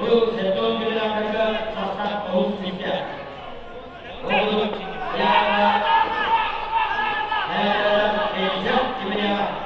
Bu Setu Bila Kerja Sastra Paus Nitya. Untuk yang Kejap Kimia.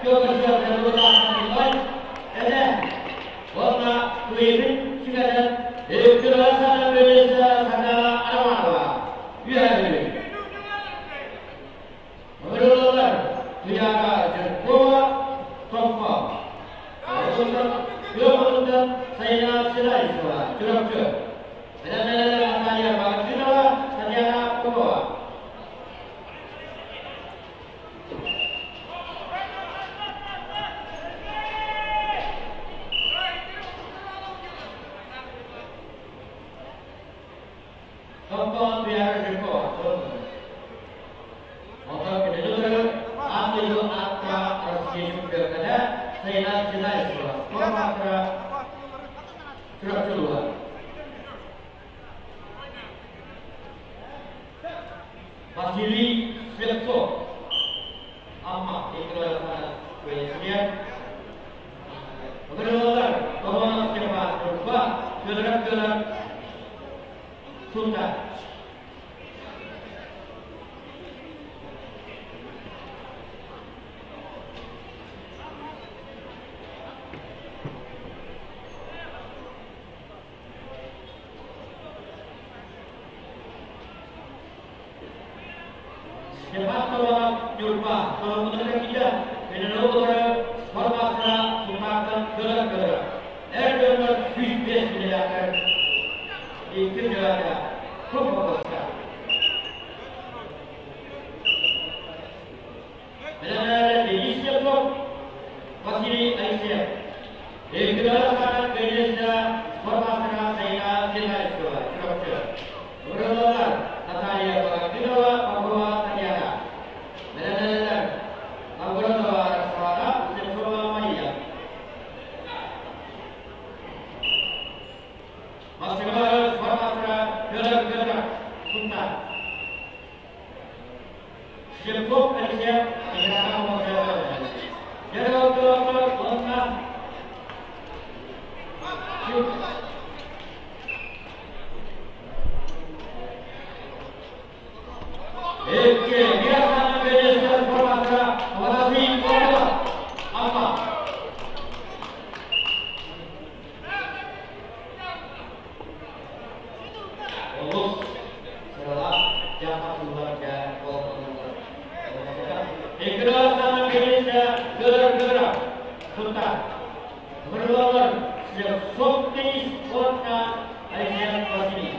교과시가 되도록 하는 건 warna kuning juga ada kekerasan berdasar sana awal biar menurutkan tiada jerkoa toko menurutkan saya selai semua curang dan makanya bagaimana saja koa Contoh biar jengkol, motor kedua ambil apa resmi juga kada saya nak jelas semua, maka sudah keluar. Masili Selso, amat itulah kemudian menurutkan bahwa siapa berubah gerak-gerak Sultan. Siapa tolak jumpa kalau menurut kita dengan orang hormatnya sumakan gerak-gerak. Erdogan bisnis dilakukan di kerja pemfokusan. Benar-benar di Islam masih Aisyah. Di kedalaman kerja hormatnya saya tidak sekolah. Berulang Natalia Bagdinawa bahwa ternyata benar-benar Bagdinawa suara sesuatu Maya. Maksimal hormatnya gerak-gerak Sultan. Cukup Aisyah dengan nama gerak-gerak Sultan. Oke, biasa berdasar formatnya warna bola apa? Lulus setelah jamaah keluarga Kekerasan Indonesia gerak-gerak Sultan berlawan sejak sukses kota Aisyah Basri.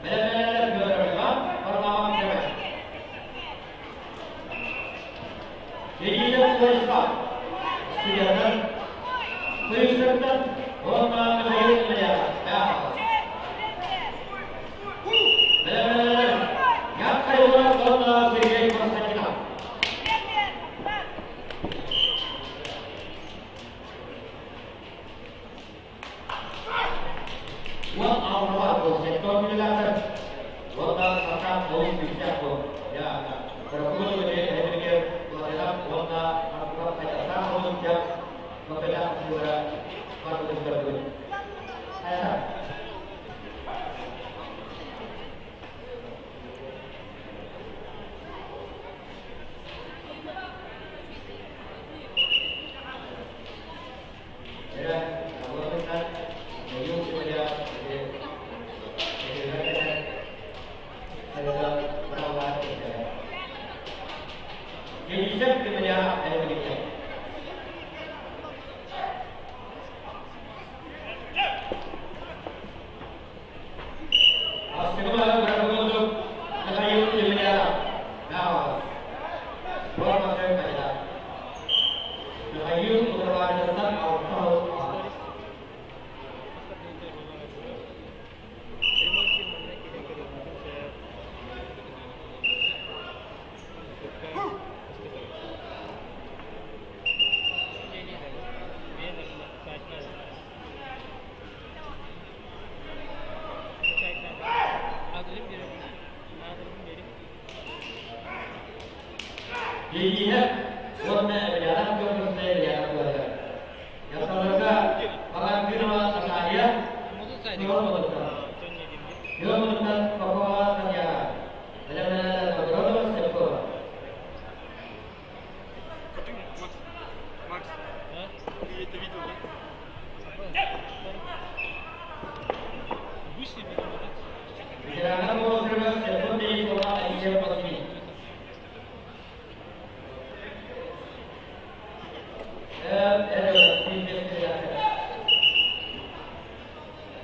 Benar-benar gerak-gerak pertama kali. Jadi yang bersepat siaran persertaan orang menjadi menjadi. Benar-benar yang kedua kota sebagai persaingan. Wah, awal sektor pendidikan, kota akan mau bijak ya. Berkumpul dengan dia dalam kota apa saja tahun bijak membelah juara pada berikut. Saya dilihat warna berjalan ke persen yang keluarga. Yang keluarga mengambil saya dia menentang bahwa ternyata benar-benar berdoa sekolah.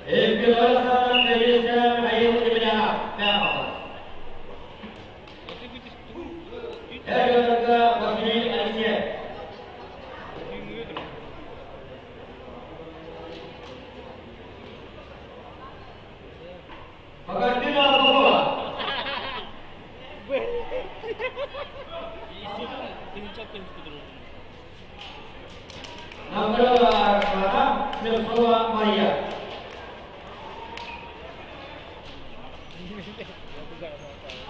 Ikhlasan Kristen ayo dibedah. Nah. Harga posisi Alicia. Agar tidak berbola. Nomor 6 Silva Maria.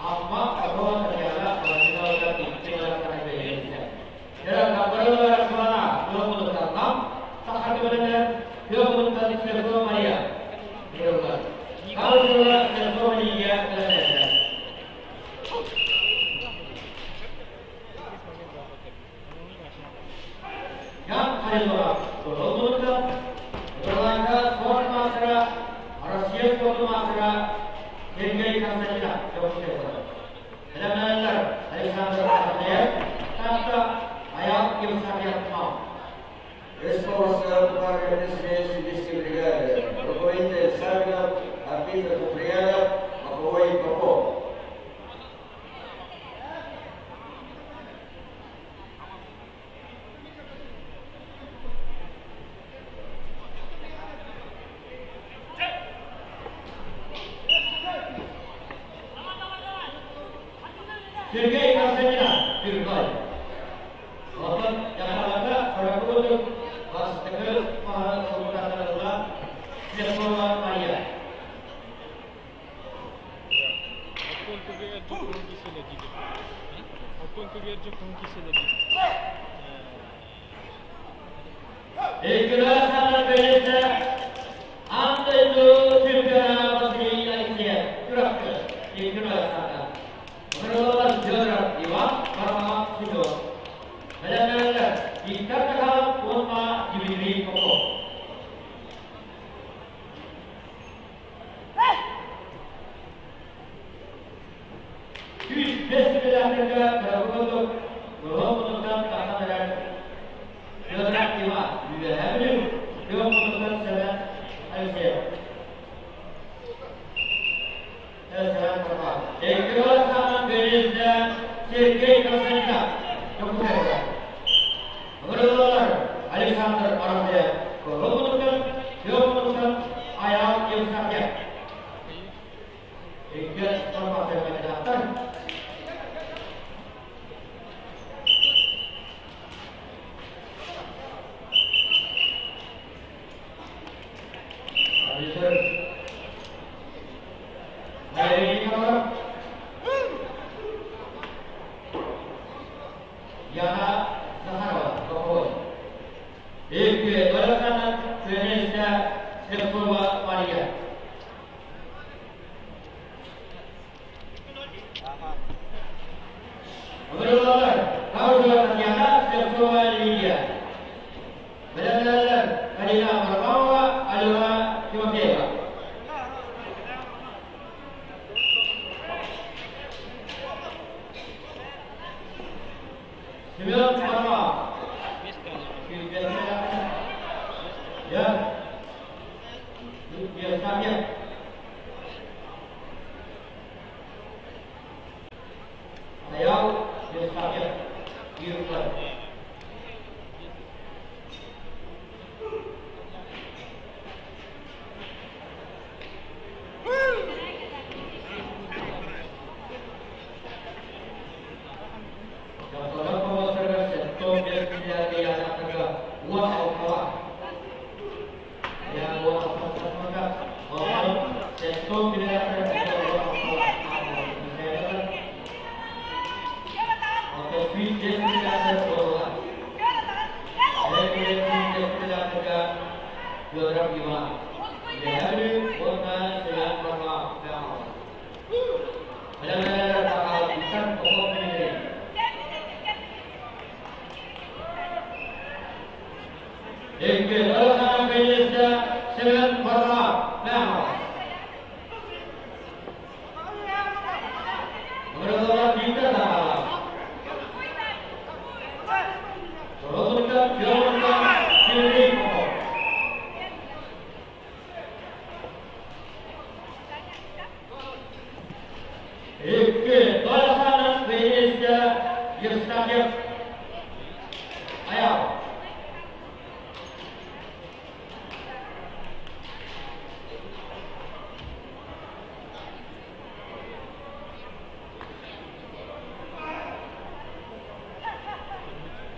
Amma atau ternyata kalau kita tinggal di Indonesia. Dalam nomor 26 tak ada benar 20 Silva Maria. Kalau Silva Maria selesai. Yang kedua, berlutut, berlangkah, sport masyarakat, Rusia sport masyarakat, sehingga ikan saja jauh sekali. Dalam nalar, Alexander Arnaud, kata ayam yang sangat mau. Resposta para a presidência deste brigada, proponente sábia, a vida cumprida, apoio e propor. Sergei Kasanina, Kirkoi. Walaupun jangan lupa para penduduk Mas Teguh Mahal Sultan adalah Silva Maria. Ikhlasan Kristen anda itu juga masih Alicia. Ikhlasan. Menurut jarak jiwa karena itu, benar-benar dikatakan ulama diberi pokok. Di sebelah negara berbentuk berbentukan katakan jarak jiwa juga hamil berbentukan jalan Asia. Jalan pertama. Ikhlasan Kristen Sergei Kasanina Kemudian Menurut Alexander Arnaud Berbentukan ayam yang sakit hingga sama dengan datang Yana Sahara Kopoi. Ikut balasan Indonesia Silva Maria. Menurut kau ternyata Silva Maria. Benar-benar Kadina Marmawa adalah Timoteva. Sembilan pertama, ya, biasanya, ayam biasanya, kirpan. Wow. 2 Balasan Venezia Yustafiev Ayam.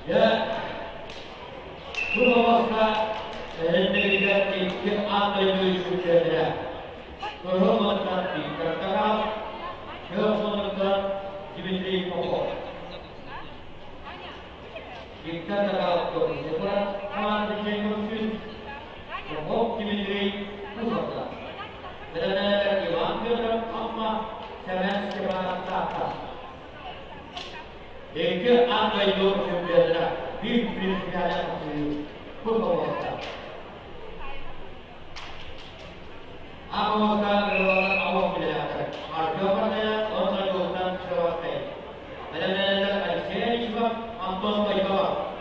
Ya, Purwavasta Negeriga Iki Atletu Yudhara Kehormatan Dikatakan Kehormatan Dimitri Popov Dikatakan Kehormatan Dimitri Popov Dimitri Pusaka Benar-benar diambil amma Semen Semen Tata Eke Atletu Yudhara Dimitri Purwavasta Awak awak belajar. Arjuna orang jualan sesuatu. Benar-benar ada seni juga ampun baiklah.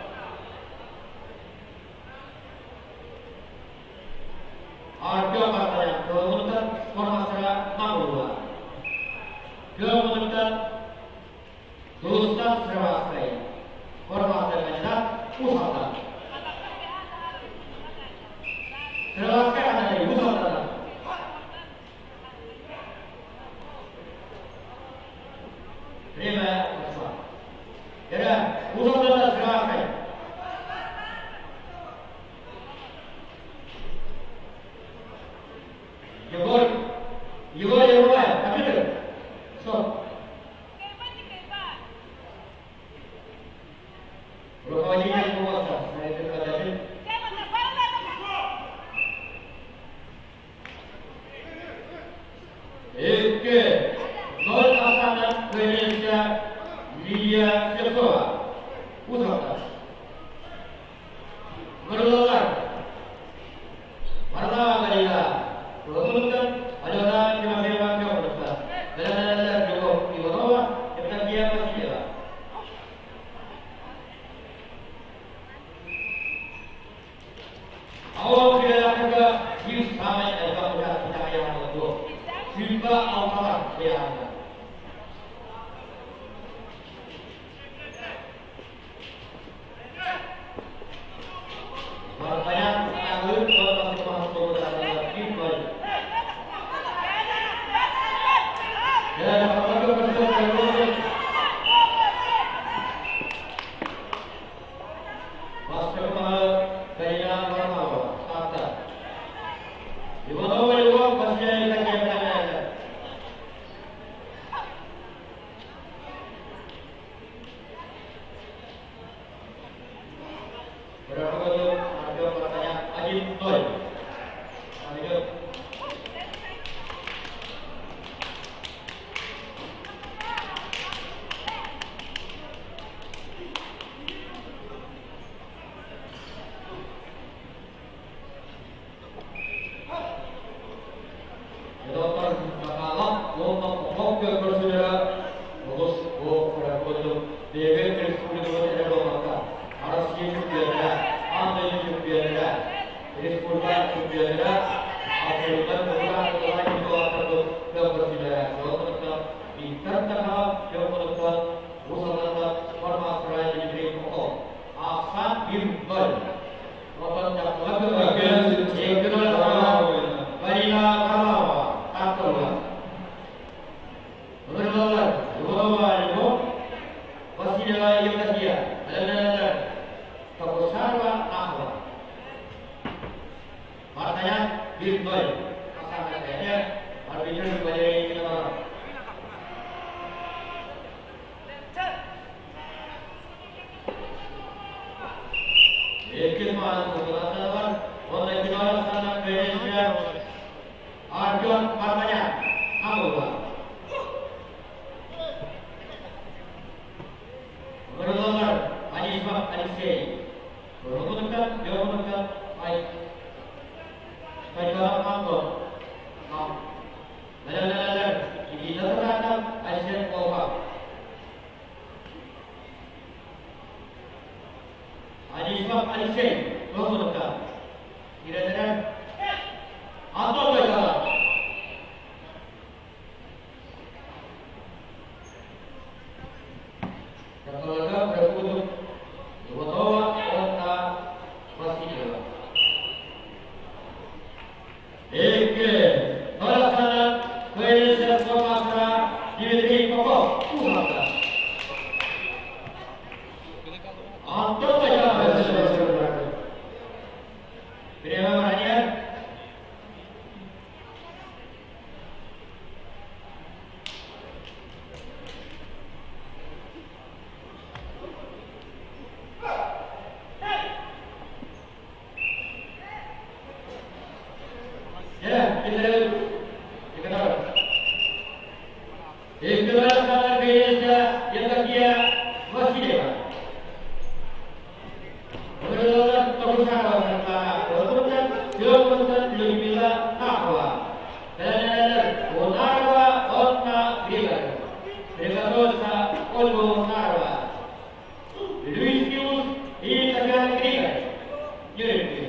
Arjuna katanya kemudian permasalahan manusia. Kemudian dosa sesuatu. Permasalahan usaha. Sesuatu ada di usaha. Terima kasih. Jadi, usaha sekarang. Jugor yang mana? Apa itu? So. Berapa yang kuasa? Saya itu katakan. Oke. Gol asalan Venezia Lidia Silva usaha berlawan warna merah kemudian ada orang yang memang berubah dan juga di bawah kita dia masih ada awal kita juga di sama ada kita yang betul Silva awal dia Banyak tahun kalau masuk dalam tim dan kalau masuk dalam masuk gaya normal kata di mana juga pasti ada berapa kali ada pertanyaan Ajib Toy lanjut Dokter Bakalap Lompok Hoke bersaudara Lulus berapa David Republik Indonesia harus dijual Ambil juga Republik Indonesia Afrika Selatan telah dibuat kebersihan untuk dikatakan kemudian usaha permasalahan diberi pokok akan dibuat untuk dapat dikenal Marina Kalawa Tatola berlawan itu masih ada yang dia ada Kabusarwa Ahwa makanya Bitcoin akan adanya arbitrer dibayari kita Ekin masuk kedatangan oleh final sana Venezia Arjun makanya Ahwa berlawan Anisbak Anisei Berhubungan, baik. Baik dalam kantor. Benar-benar ini terhadap Asian Power. Anisbak Anisei berhubungan. Kira-kira apa berjalan? Ya, kita tahu. Istilah sangat biasa yang dia masih dewa. Menurut pengusaha serta kemudian jabatan lebih bila akwa dan onarwa otna bilang mereka dosa olmo onarwa Luisius ini terjadi kriya jadi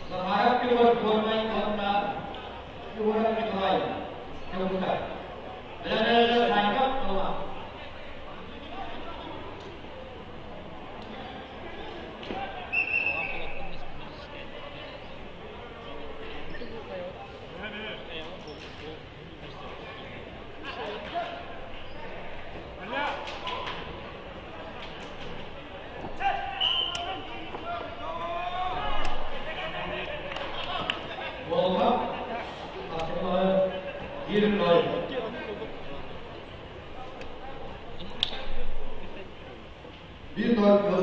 Seharap keluar 4 main kontra 2 Virgol. Virgol.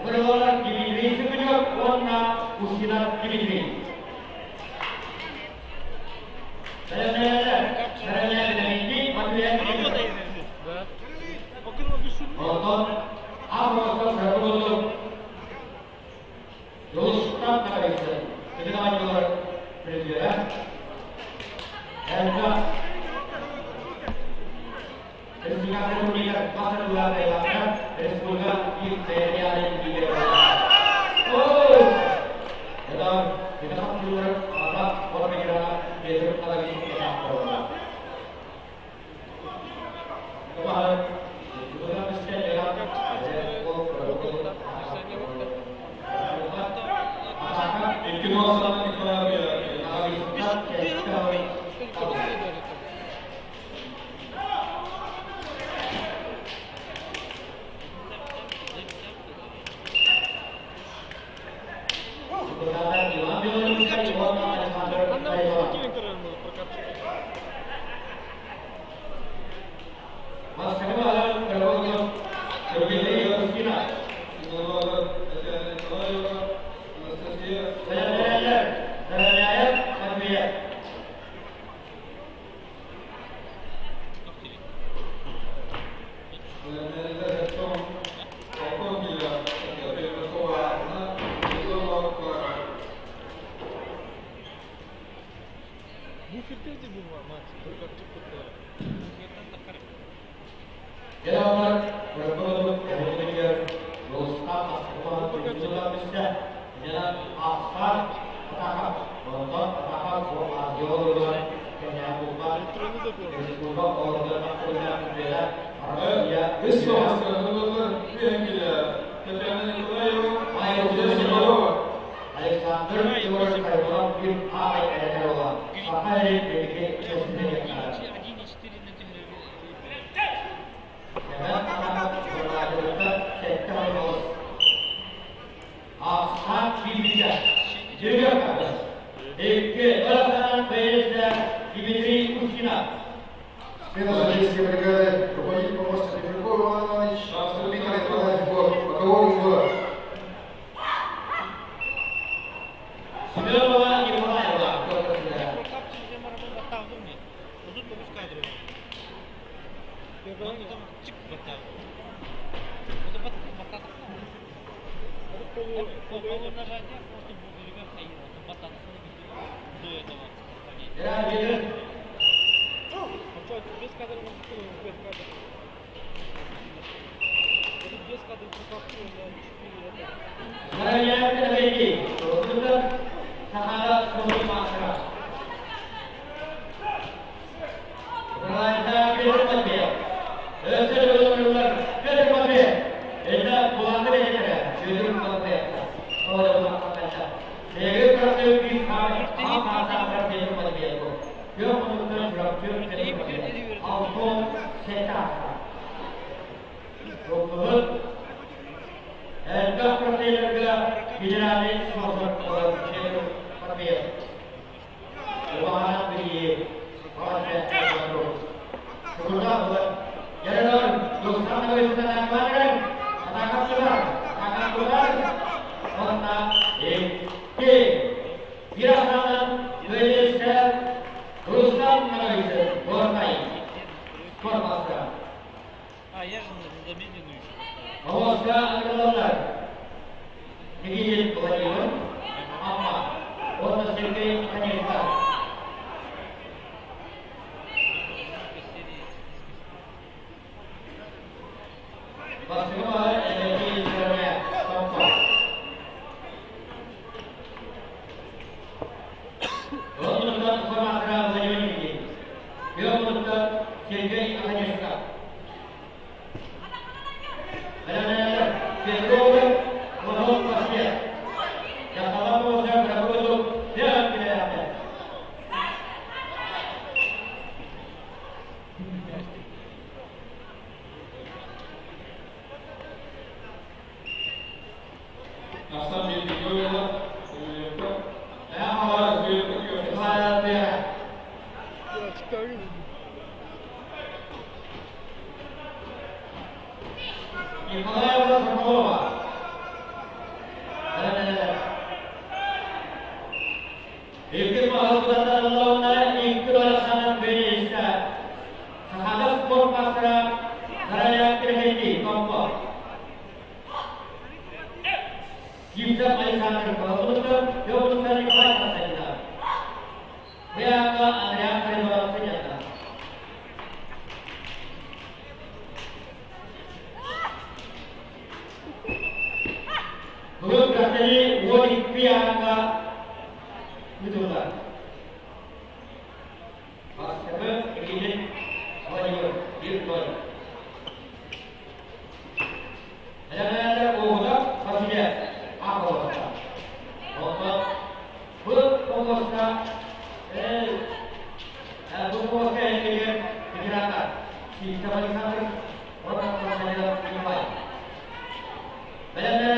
Hello. Ускина Дмитрий. Сарайляр Дмитрий, Матвей Дмитрий. Нonton Abrokan Prabowo Rustam Nagisa. Itu nama juara presiden. Dan juga Respublika Republik Pasar Dua Thailand, Respublika Imperial India. Oh, kita kan juara apa orang negara besar lagi kita tahu. Kemarin terhadap skor pasca Raya Terhenti kelompok Gibson Alexander Bahulukan Bahulukan Nikolai Kasajina Biaka Andreas Karimbaran Senjata Belum berarti Wodi Biaka Betul-betul Pas kebe Ingin Wajib Dirgol Ada Bohulak Pasnya Apa Wasta Untuk Berpongosna Berpongosna yang kira Dikirakan Si Sabali Sabali Orang Pasnya Penyemai Ada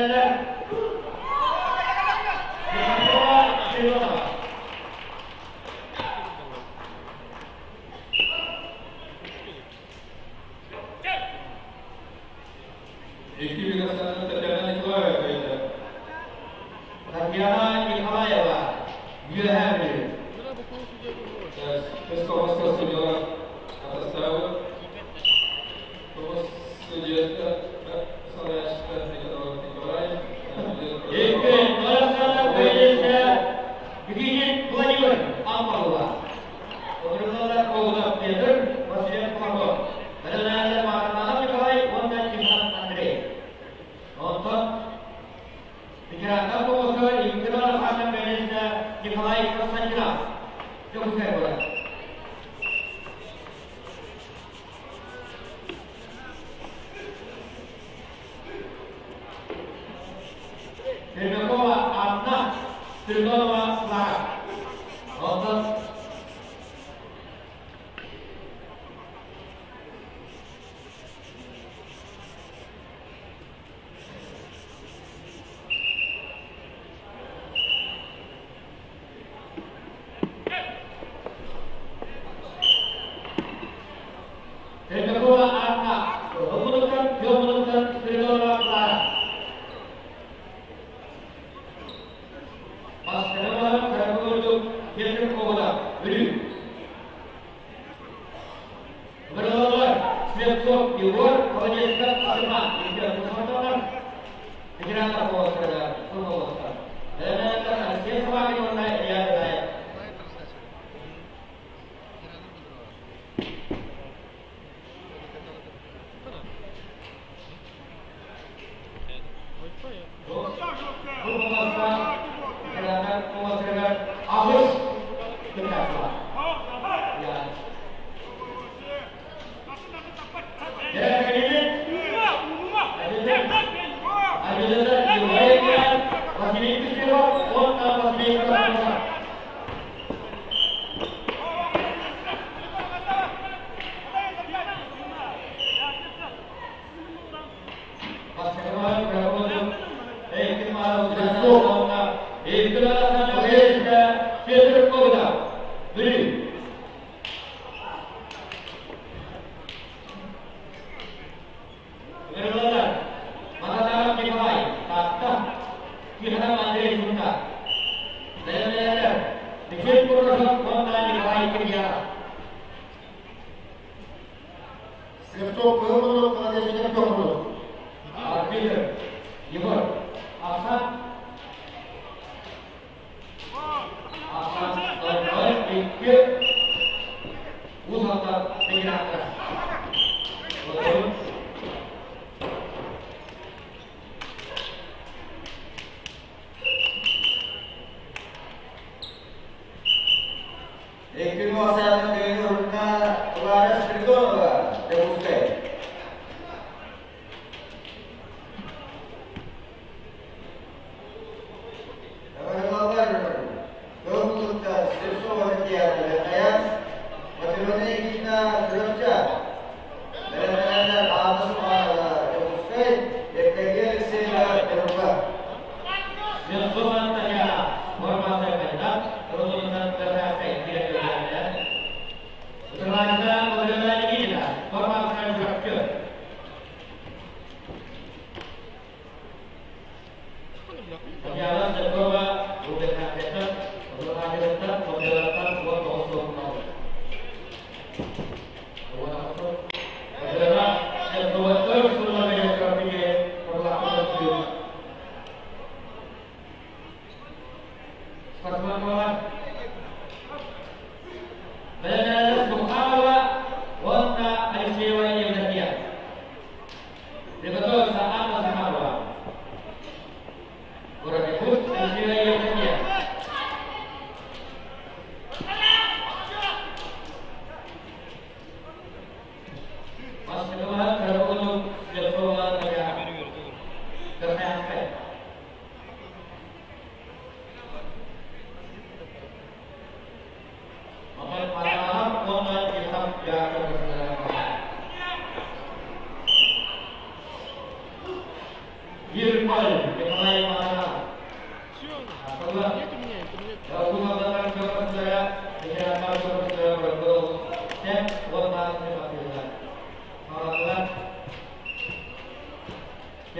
Terima kasih.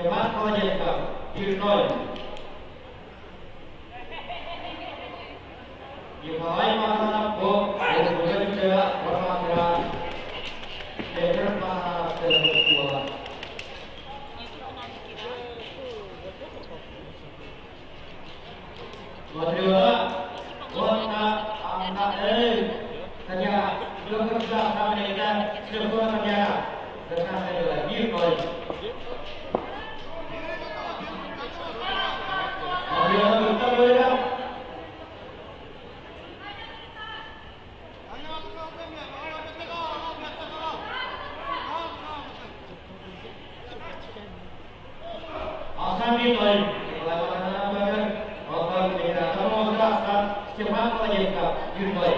Cepat Kawajeka, Irnoi. Ikhwai Mahana Bo, dan juga Permasra, Deker Mahana Terbuat. Masyarakat, kota anak kerja belum kerja sama dengan sebuah kerja dengan lagi boy. Masyarakat kita boleh. Asal di boy. Cepat Kawajeka, Irnoi.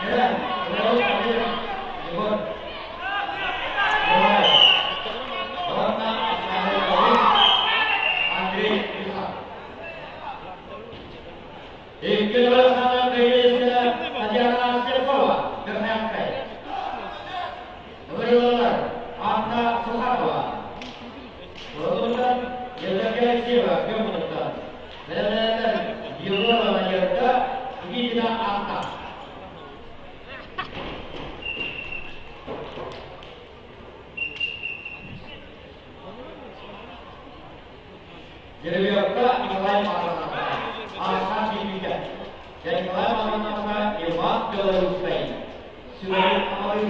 Dan terus hadir Ibon. Mulai. Warna Ismail Kawin, Andri Isa. Kedua sana Indonesia Tajana Silvawa berhenti. Nomor 2 Anna Suharwa. Kemudian Yelga Siwa kemudian. Dan Yogyakarta Majalengka ini tidak angkat. Jadi Yogyakarta dimulai masalah asal dipijak. Jadi mulai masalah ilmu kelusai. Sudah awal.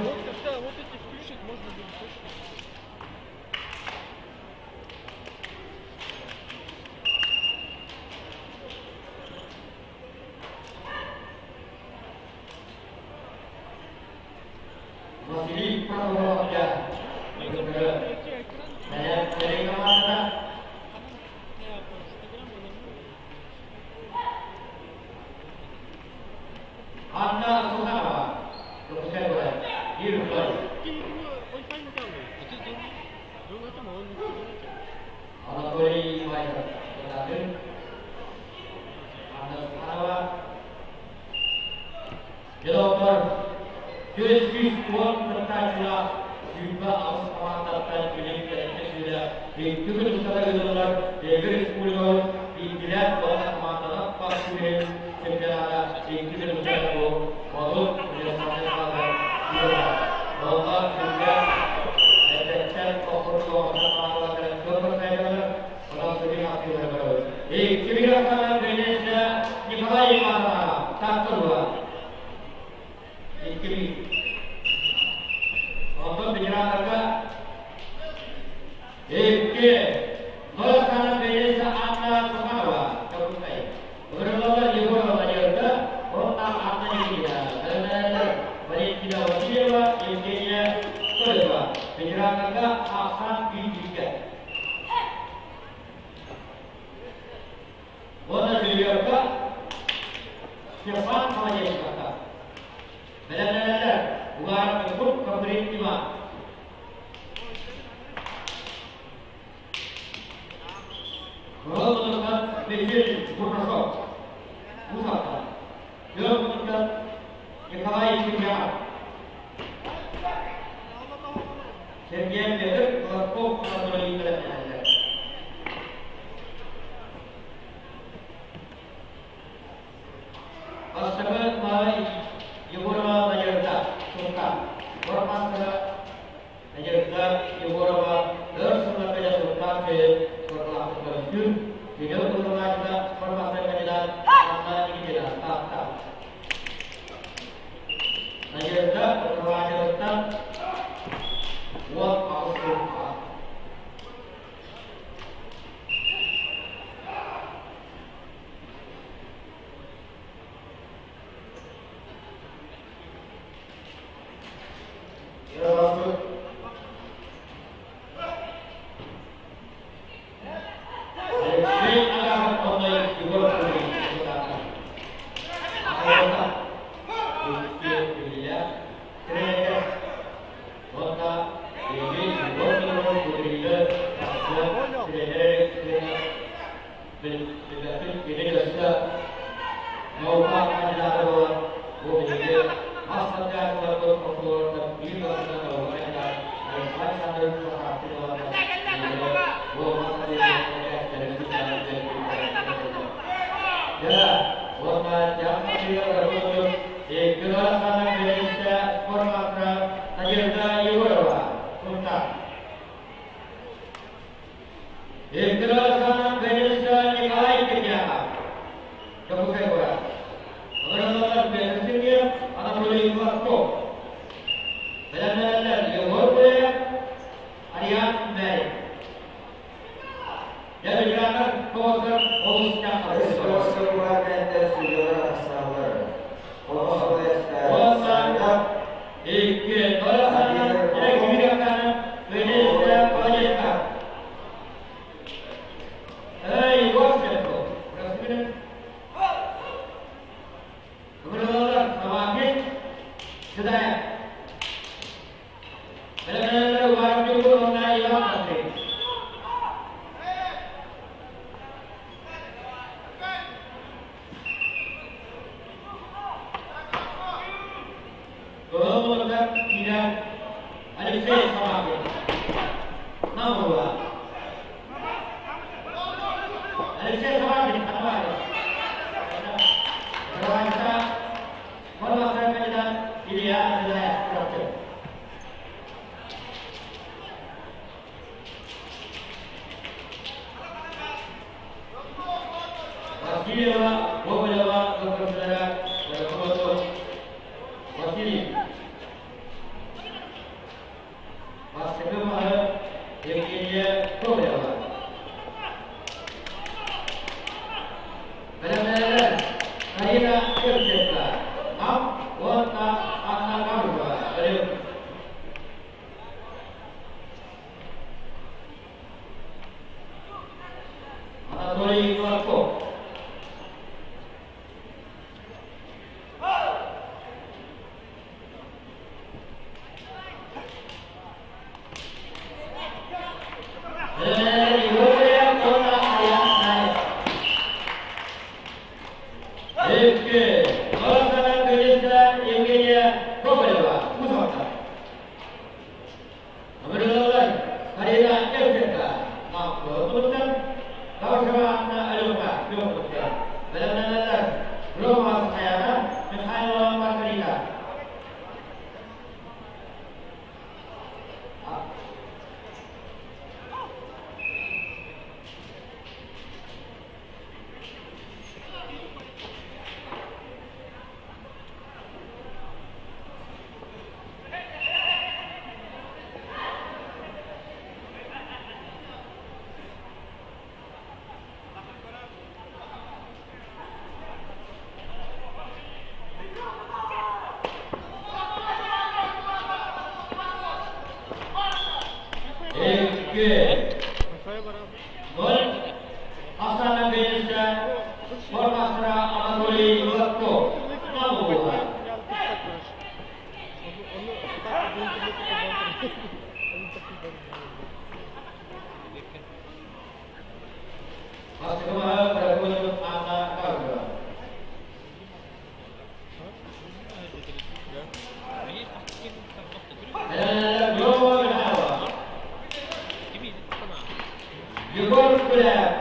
Masih perlu ya. Saya dari kemana? Anda Suharwa, Profesor Bola, Irfan. Anak beri bayar, tetapi Anda Suharwa, Jelopor. Jenis uang terkait juga harus mengatakan ini sudah itu besar dolar dari 10 dilihat bahwa mata pasien secara itu besar bahwa berdasarkan pada bahwa juga ada kokor dan kepercayaan orang sendiri masih berbaru. Kira-kira Indonesia dimulai mana tak keluar. Ini untuk penyerangan melaksanakan desa Anda Suharwa Kabupaten berlomba di Pulau Majalengka kota Anda ini karena banyak tidak wasiwa intinya kedua penyerangan akan diberikan. Kota Majalengka cepat Majalengka. Benar-benar bukan untuk pemerintah. Kalau menurut Presiden Gubernur Pusat, dia menurut Kepala Kerja, Sergian Beder kelompok melalui kerajaan. Pasangan mulai Yogyakarta Majalengka, Sultan, Warmasra Majalengka, Yogyakarta, Darussulam Majalengka Sultan ke Kota Terjun, di dalam Majalengka, Warmasra Majalengka, Anda ini tidak tak. Majalengka, Kota Majalengka, buat Sultan. Koser Oscar Response Kabupaten Saudara Sabar. Polres Oscar Ike Balasan Ekibirakan Venesia Pajeka. Hey, Waseto. Presiden. Kemudian semakin sedaya. Benar-benar warga pun mengenai apa sih? Kemudian tidak ada semakin. Nama ada semakin apa? Terasa permasalahan kandidat pilihan adalah struktur. Wasiliwa, Bobolewa, Saudara, Berkoto, Wasili. Wasiliwa, yang ini Bobolewa. Benar-benar, saya kerja. Am, wata, anak kamu, ayo. Anatoli Marko. Gol Hasan Indonesia Formasra Anatoli Marko. Masih kembali berkunjung anak karga. Dan global berhawa. Global berhawa.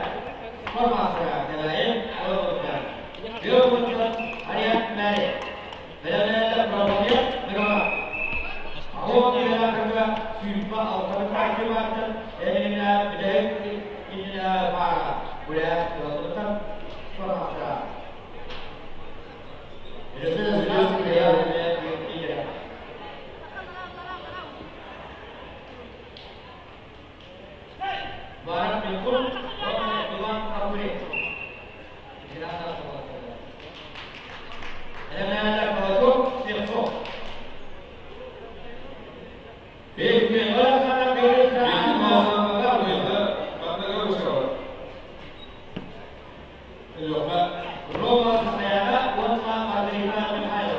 Formasra lain global. Global harian menarik. Dan problemnya negara. Awak tidak kerja sifat atau kerja ini para budaya tetap formasra. Itu sudah budaya tidak. Barat pun orang tuan kabur. Tidak ada apa-apa. Ada kalau siapa? Bagaimana cara kerja? Roma saya wanita Madinah Mekah.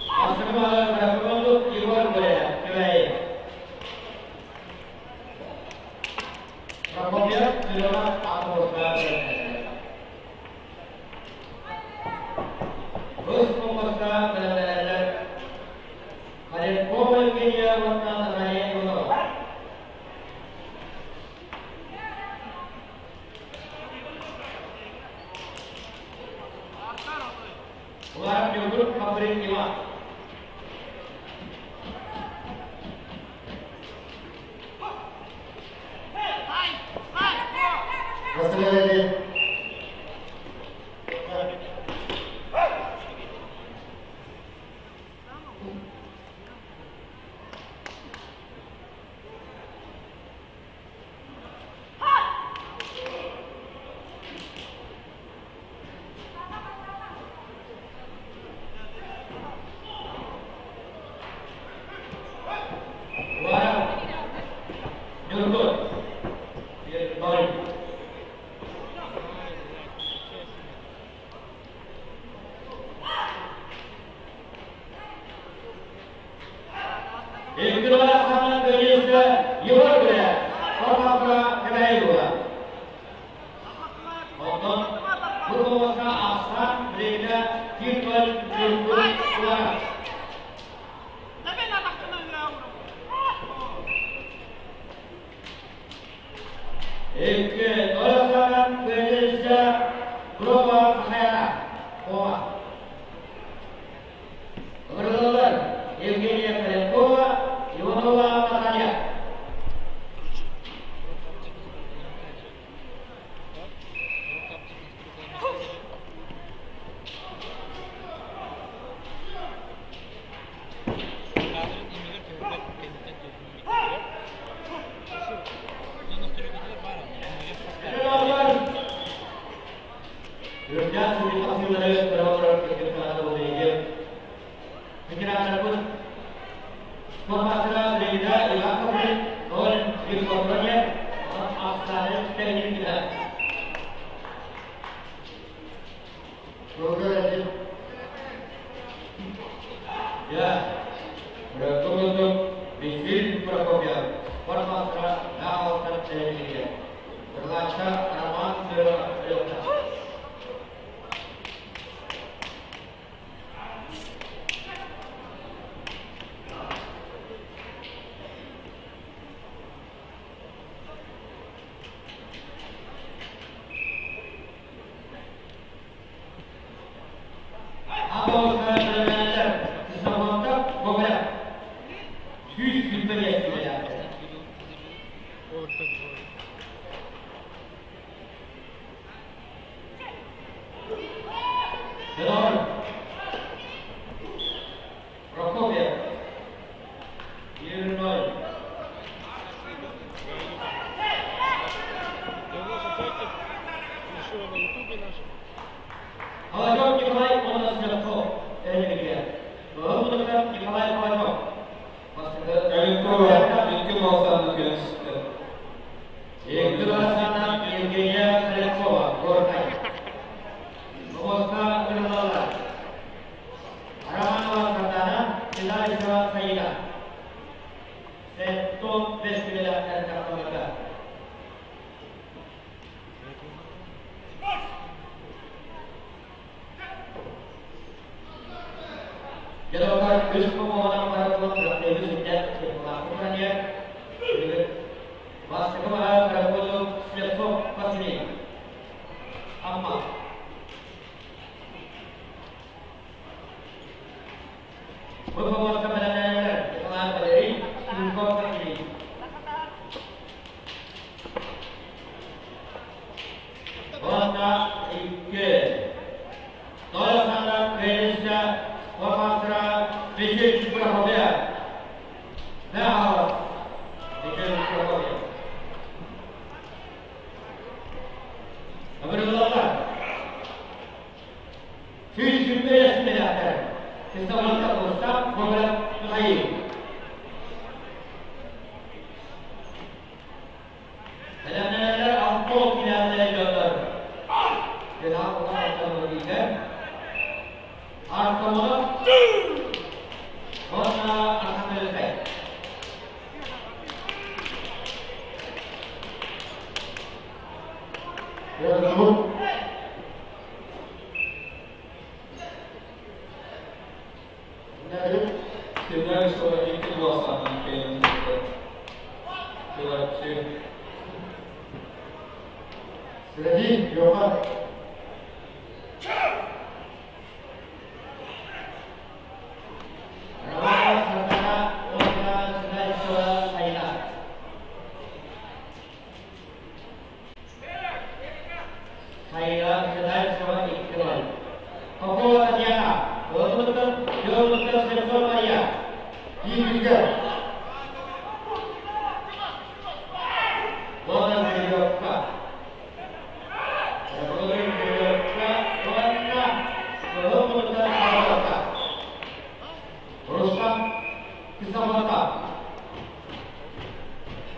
Asrama berbentuk jiwa budaya. Baik. Rakyatnya adalah atmosfer. Terus pemerintah benar-benar ada komen media wanita lain juga. Orang jujur memberi jiwa. betul. Dia balik. Yang kedua pasangan Indonesia Yurga Pramana Kedaiwa. Untuk berkuasa asal mereka Kirwan Kirwan Suara. Pasangan Indonesia Global Mahayana Koa. Nomor 2 Evgenia Kalenkova Ivanova Natalia.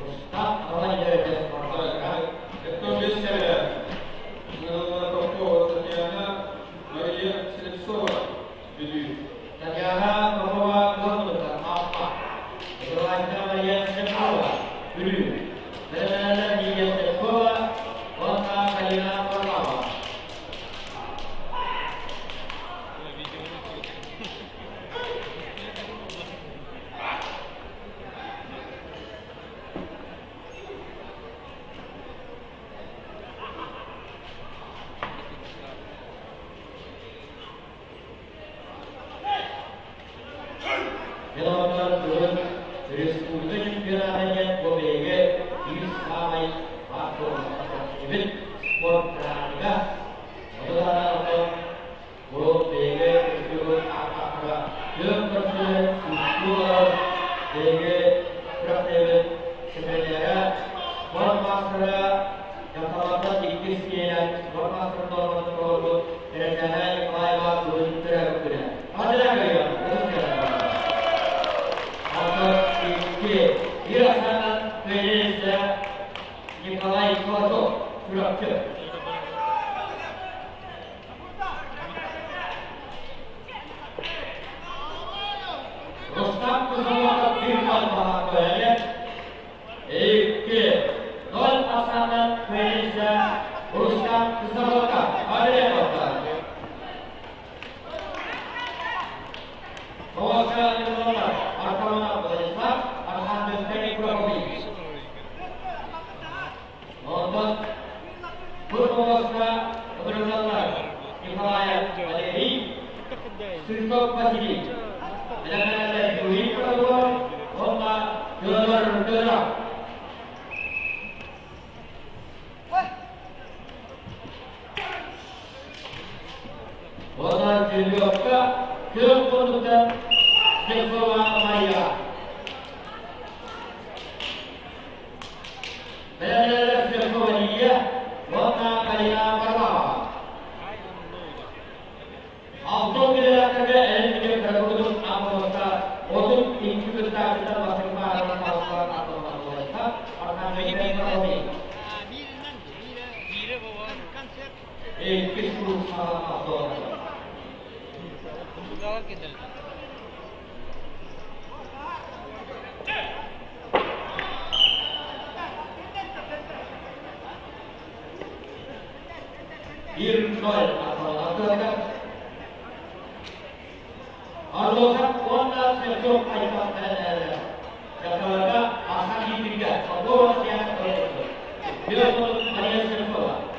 Rustam Berdolar turun dari 10 juara OBG disamai masuk event sport olahraga untuk OBG turun apa yang berhasil usul OBG praktek sebenarnya sport master yang terletak di Kristian sport master tahun rencana yang layak turun terhadap ada lagi ya dirasakan Indonesia Nikolai Koto Surabaya. Rostam bersama Firman Mahathir non pasangan Indonesia Rostam bersama ada yang Mewakili nomor Arkawana Balisar Arhandes Teni Prabowo untuk bermewakili Berdolar Nikolai Valeri Sirkop Basili dan ada Yuri Prabowo Oma Dolar Bola Julioka keputusan Silva Maya. Benar Silva Maya, warna Kalina Parwa. Auto kita kerja ini berkutuk apa untuk incubator kita masing masing atau apa akan menjadi kisru salah atau Irnol atau apa? Arlosan warna serjok ayat ada. Kalau asal tiga, kalau yang dia pun ada serjok.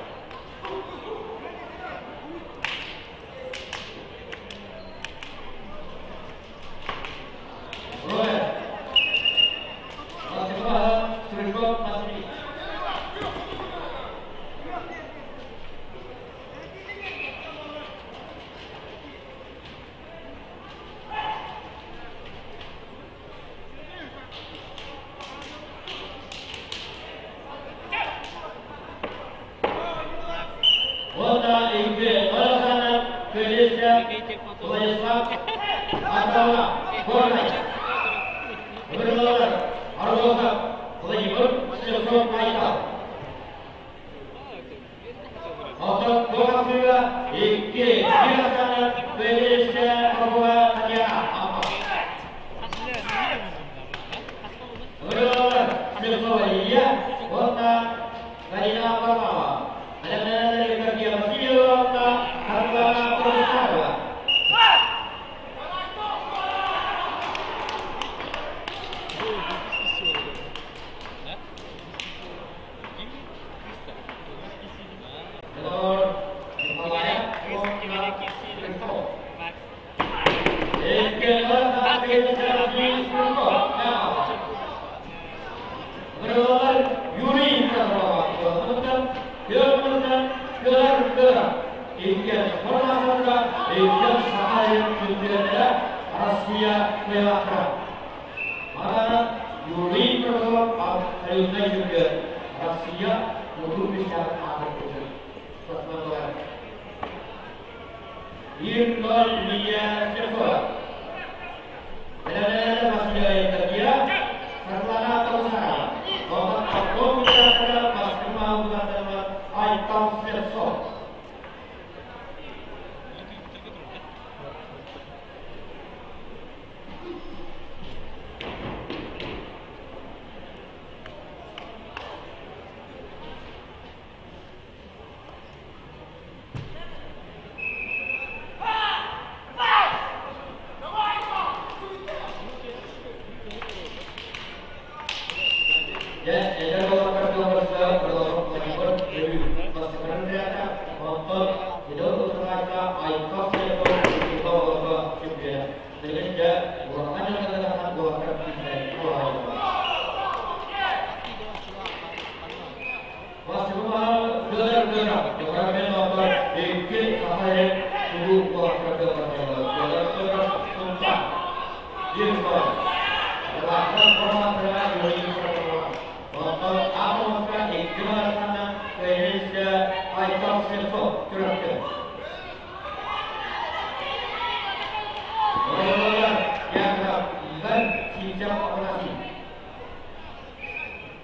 siap operasi.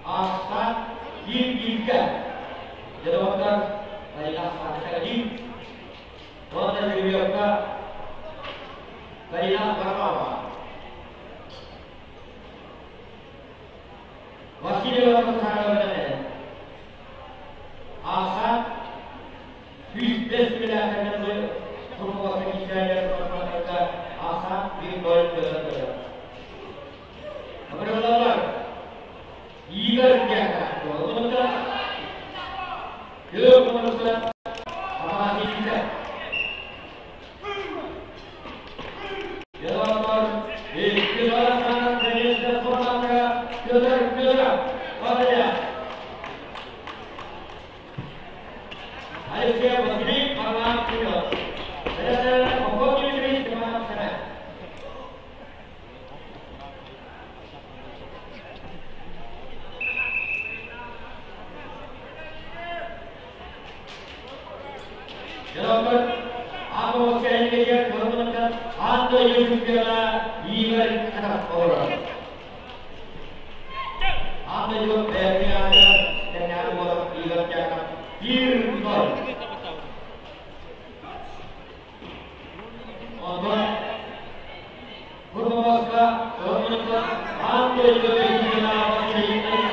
Asal diinginkan. Jadi waktu saya pada sekali waktu dari waktu saya berapa? Masih di waktu saya berada. Asal bisnis kita akan berproses kita berproses asal dibuat berjalan. Berlalu. Igar kerja, kalau kita, kalau kita apa kita, kalau kita sangat serius dan formal, kita, apa ya? Ada siapa begini, malam kita, ada pokok ini cuma sana. Kalau apa sekali dia bermenang, anda yang juga ibar kerap orang. Anda juga berarti ada dan orang ibar kerap ibar. Orang bermasa bermenang, anda juga berjaya masih ini.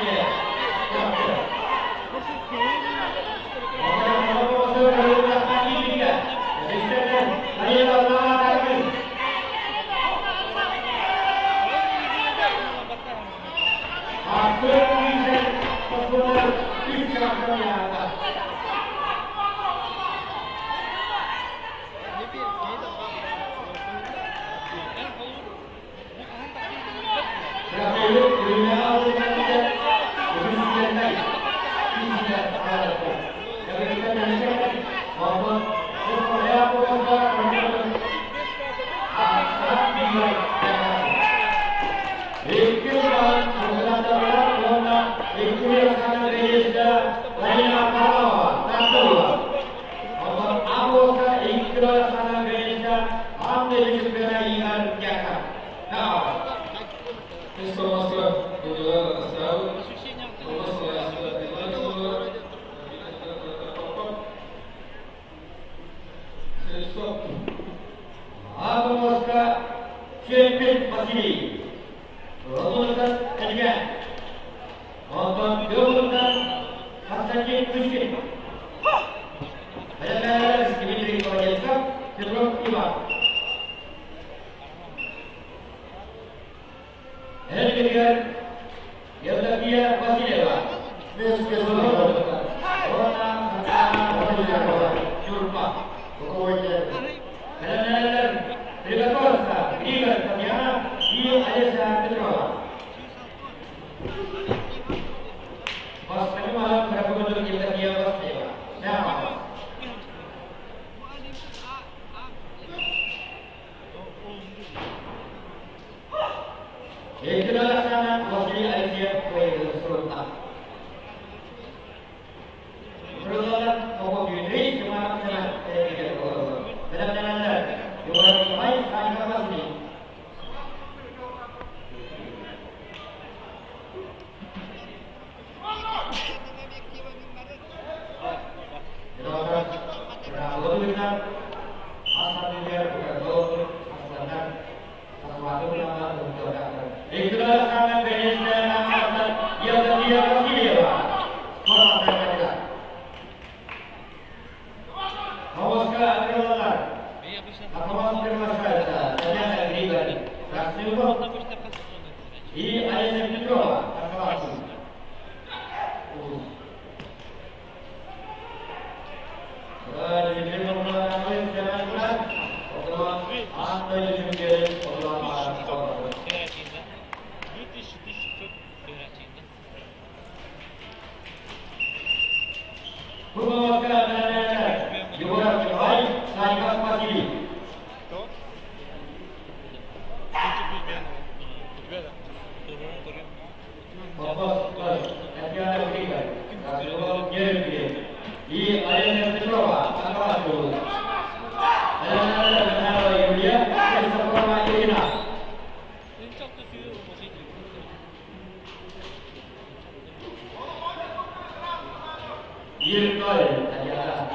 Yirgol Tanyana.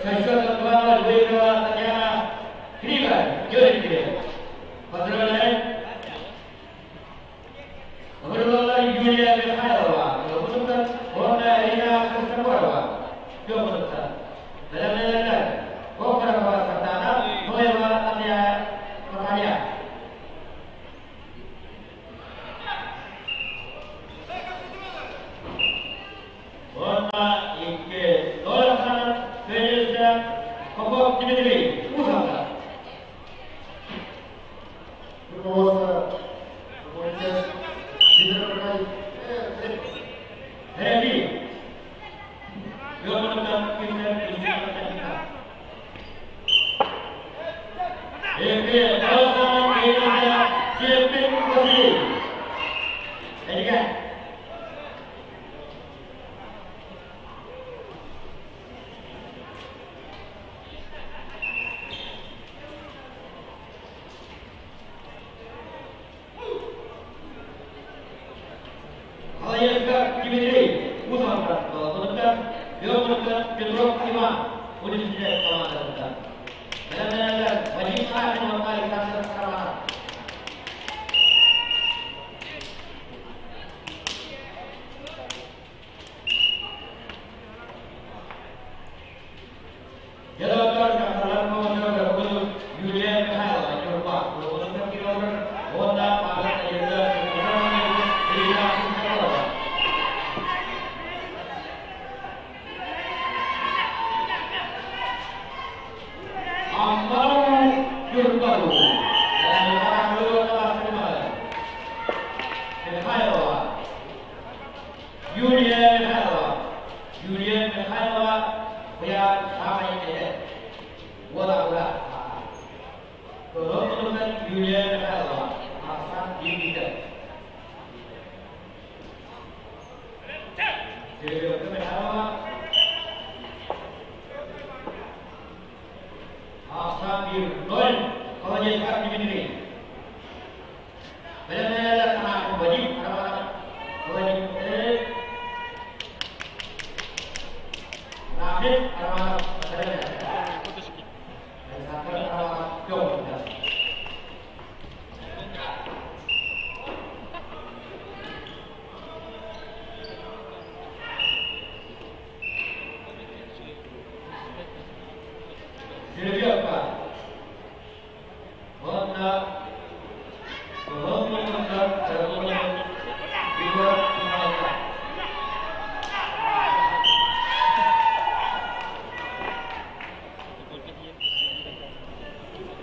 Session kedua Yirgol Tanyana. Krigan Jurikir. Padahal Mengelola Yulia Mikhailova, kemudian Honda Irina Kristanova, kemudian dalam beberapa serta Noeva Tanya Pertanya. Honda Ike Dolakhan Felisa Kokok Dimitri Usanga. Ready. Kemudian kita Eke Dolakhan Felisa Jepin Kosi. Jadi Ayahnya Dimitri Usanga, kemudian Pedro Lima, Universitas Tamanrata. Dan wajib sah memakai kantor sekarang. Jadwal kantoran kemudian berikut Yulia Mikhailova, Eropa, kemudian kilometer Honda Pagat Ayuda, Irina Kristanova. Ambaru Jurbaru dan orang dulu telah terima Mikhailova Yulia Mikhailova punya sama ini bola kemudian Yulia Mikhailova asal digital jadi Mikhailova Asabir Noel kalau jadi sekarang di sini. Benar-benar anak wajib wajib Nafis anak saya. Satu anak jauh. Jadi apa? Honda, Honda terus dibuat mereka.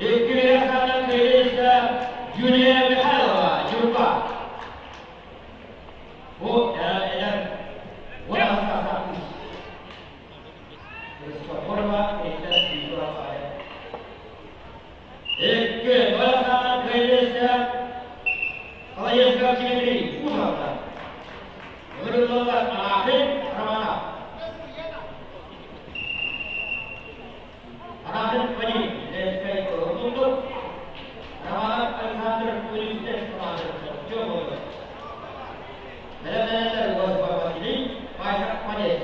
Ikirkan Indonesia Yulia Mikhailova, Eropa. Oh, dan orang satu. Hormat kita di Surabaya. Eke Dolakhan Felisa Ayahnya Dimitri Usanga. Kemudian Akhir Ramana. Akhir Pani SPI untuk Ramana Alexander Universitas Tamanrata. Coba. Dalam beberapa ini Pak Panis.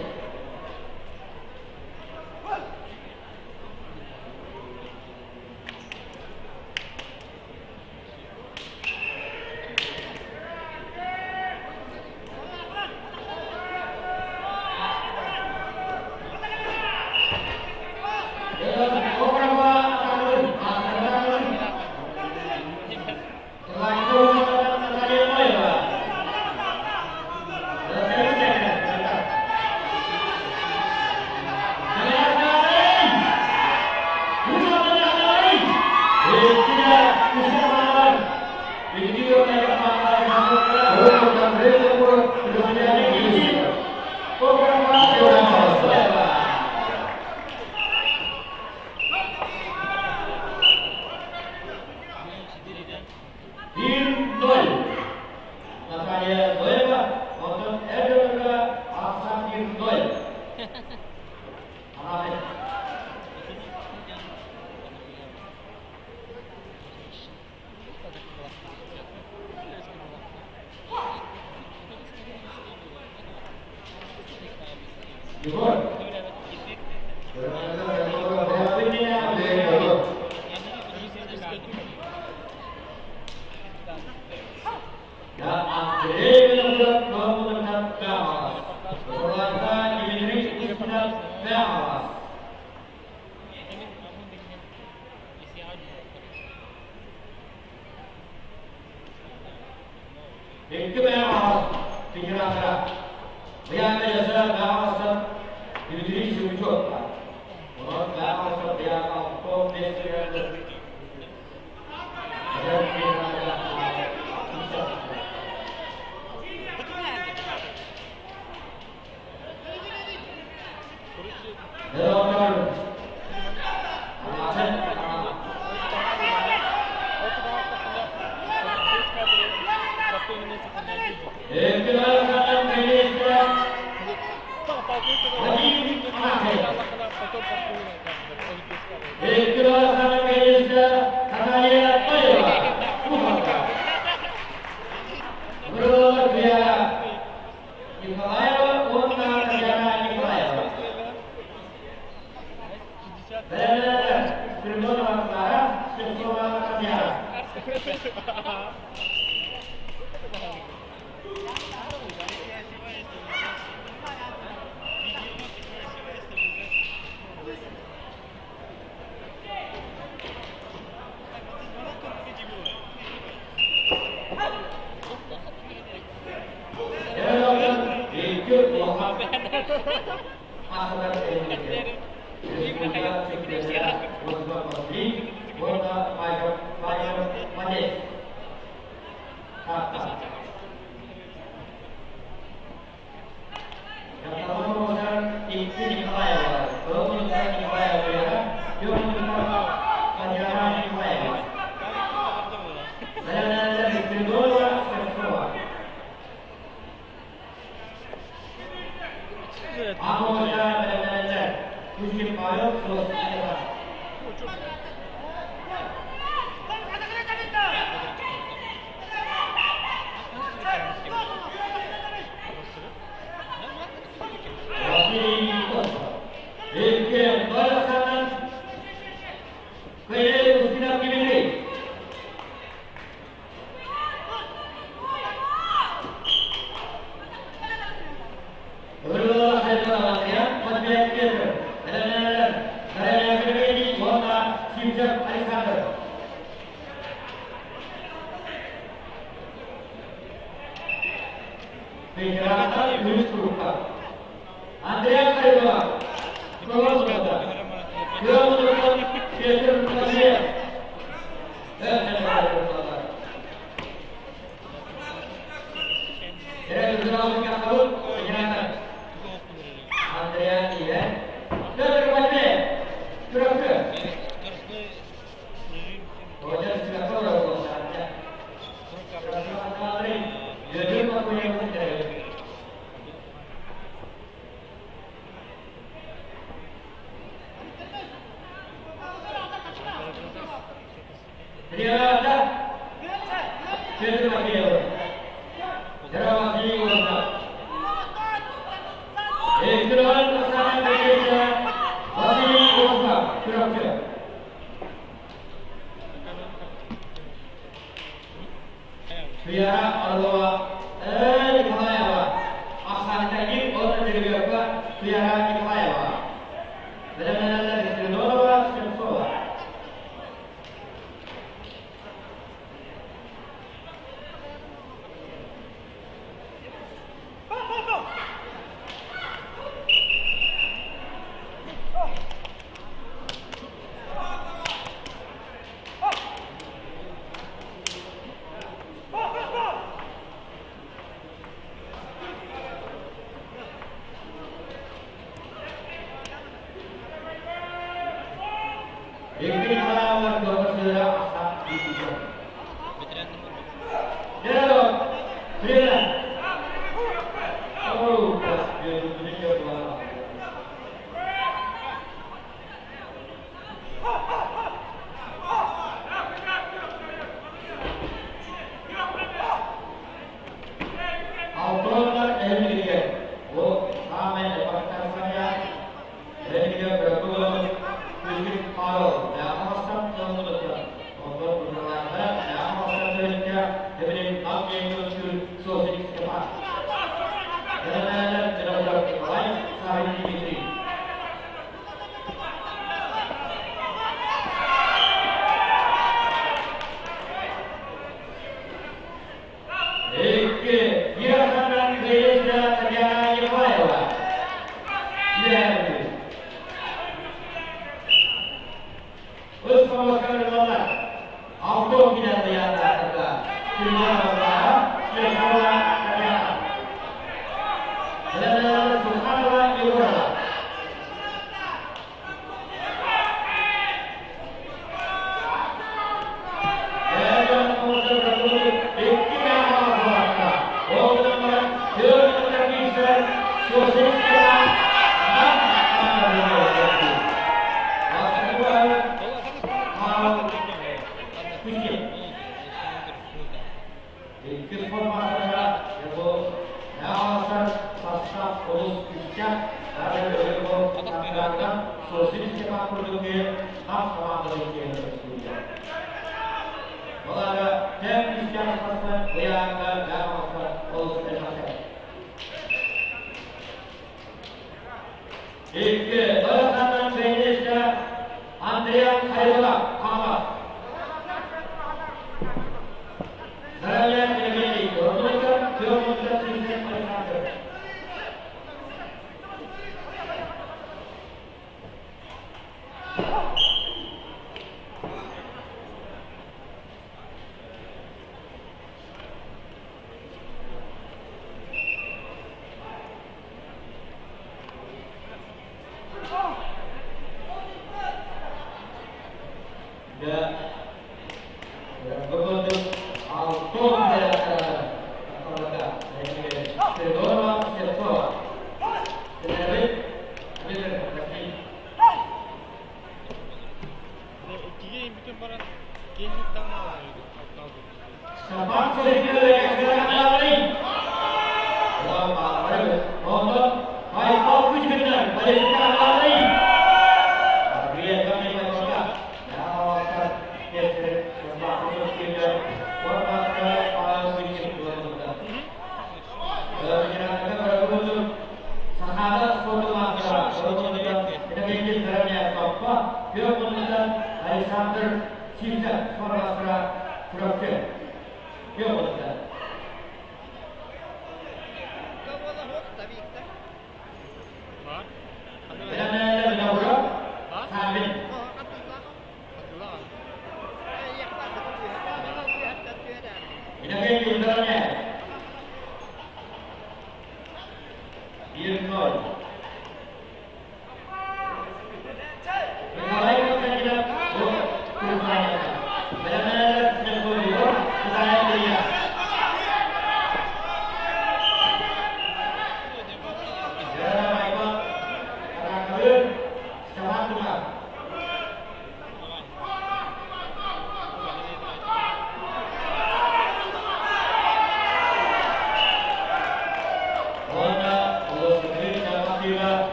Jebol. Dan akhirnya memenangkan Kawas. Berlaga Dimitri Ismail Kawas. Iki Kawas Tinggal Bayang jasa Kawasan Dimitri Sujud. Menurut Kawasan dia kau desir.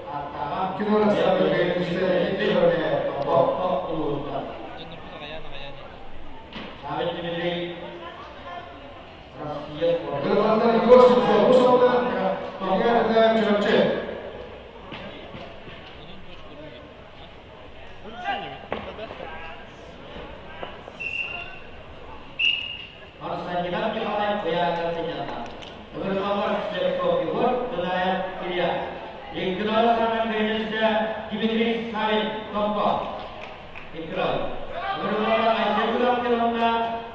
Kita sampai ke industri itu pokok urutan. Sampai Dimitri Rusia. Kalau kita ikut semua, kita akan cerita. Harus saja kita yang bayar senjata. Beberapa step forward wilayah Syria. Iqral sama Indonesia Dimitri Said Kompo. Iqral. Beberapa Aisyah Kirana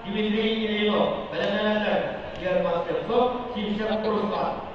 Dimitri Ilino. Benar-benar dia master sok siap perusahaan.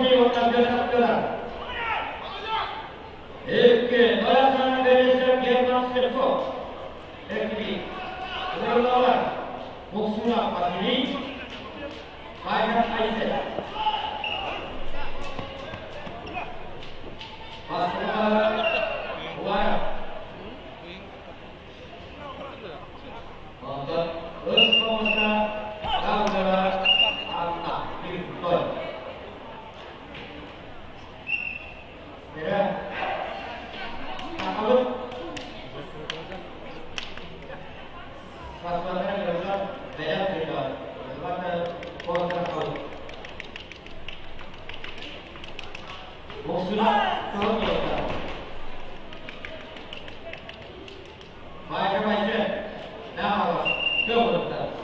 sini waktu gelar. Oke, balasan dari German Stelfo. Ekbi, berlawan. Muksuna Pasini. Kaihan Aisyah. Pasal Buaya. Untuk terus pemuda Gangara anak Irfan. Ya. Apa? Pasal yang berlaku beda beda. Berlaku kuasa kau. Musuh kau kita. Macam-macam. Nama kau berlaku.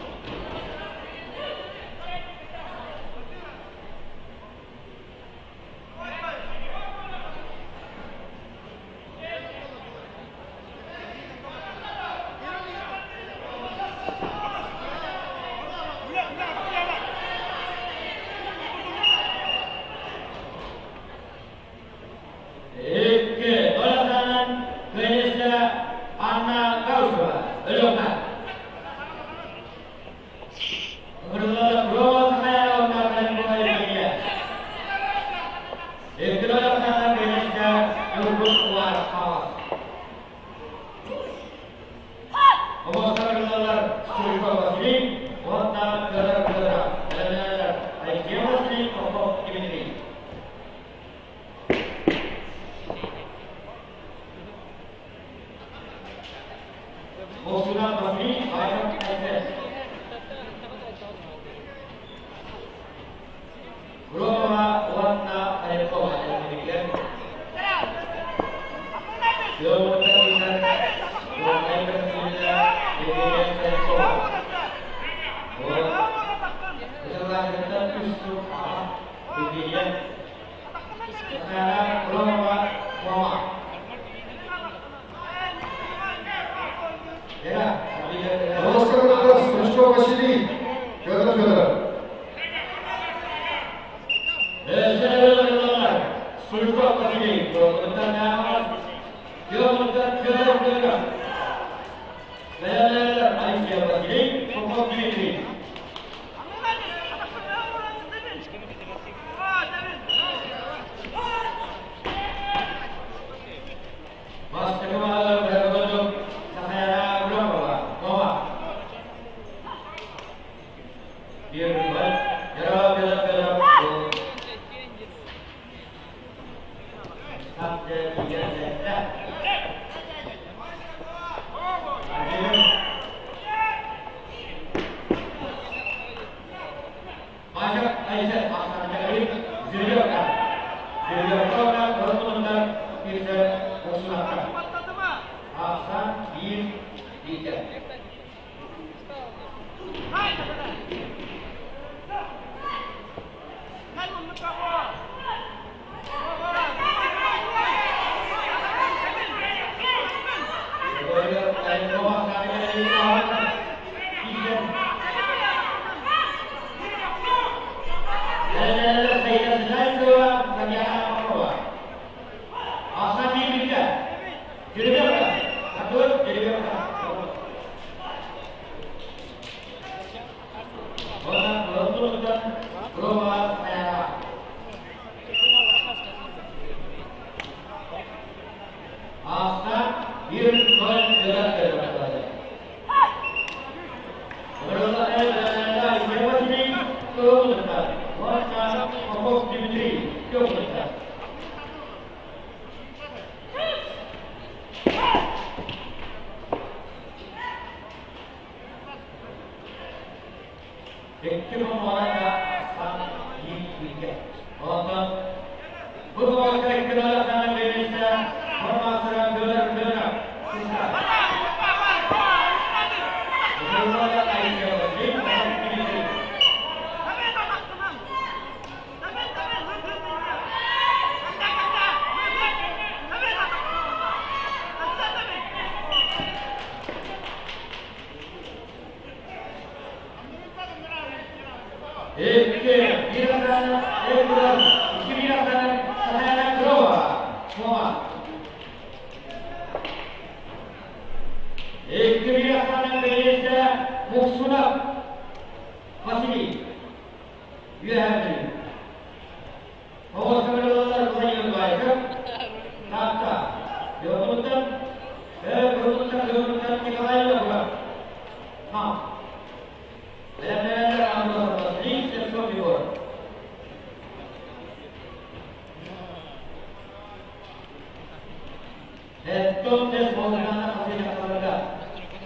Entonces pondrán la cocina para verdad.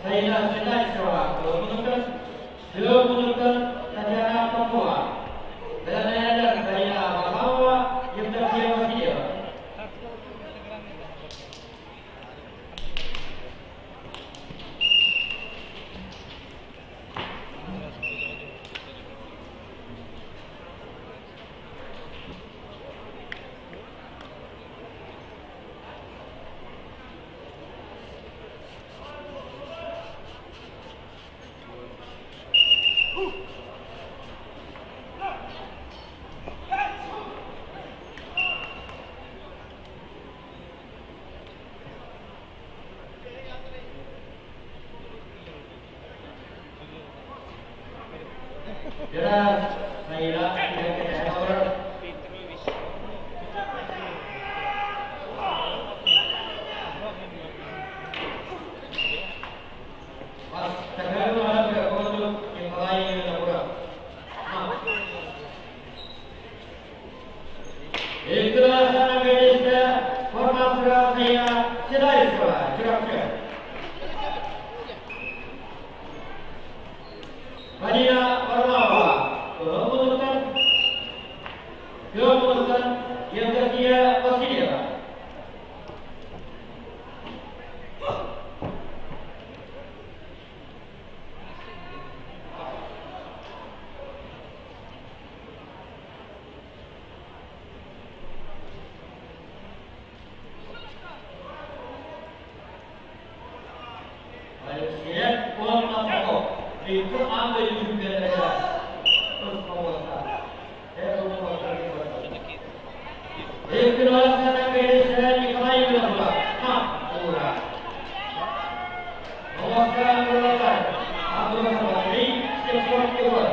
Saya sedang sewa, belum menentukan sejarah Papua. Dan saya bahawa yang tersiapa dia. Jelas, saya tidak kecewa. Mas, terlalu ada untuk yang lain yang kurang. Itulah sana medisnya formasi saya sedang sekolah, curang-curang. Madina Parmawa kemudian yang ketiga Wasilia. Siap pulang pokok itu ambil juga saja terus memuaskan. Kedua sana medisnya diklaim pula. Pura. Memuaskan berlatar. Abdul Sabri setiap kedua.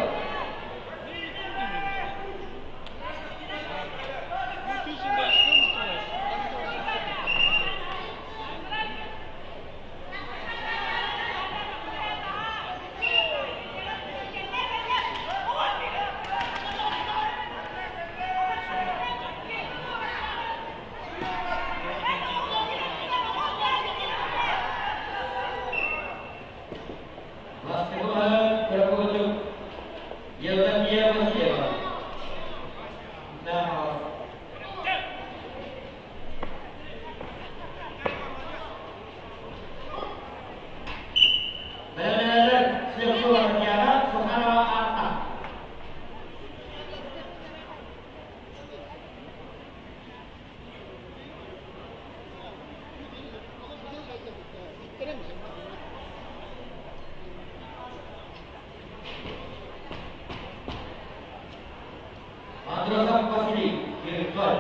Madrasah Fasili Kirkal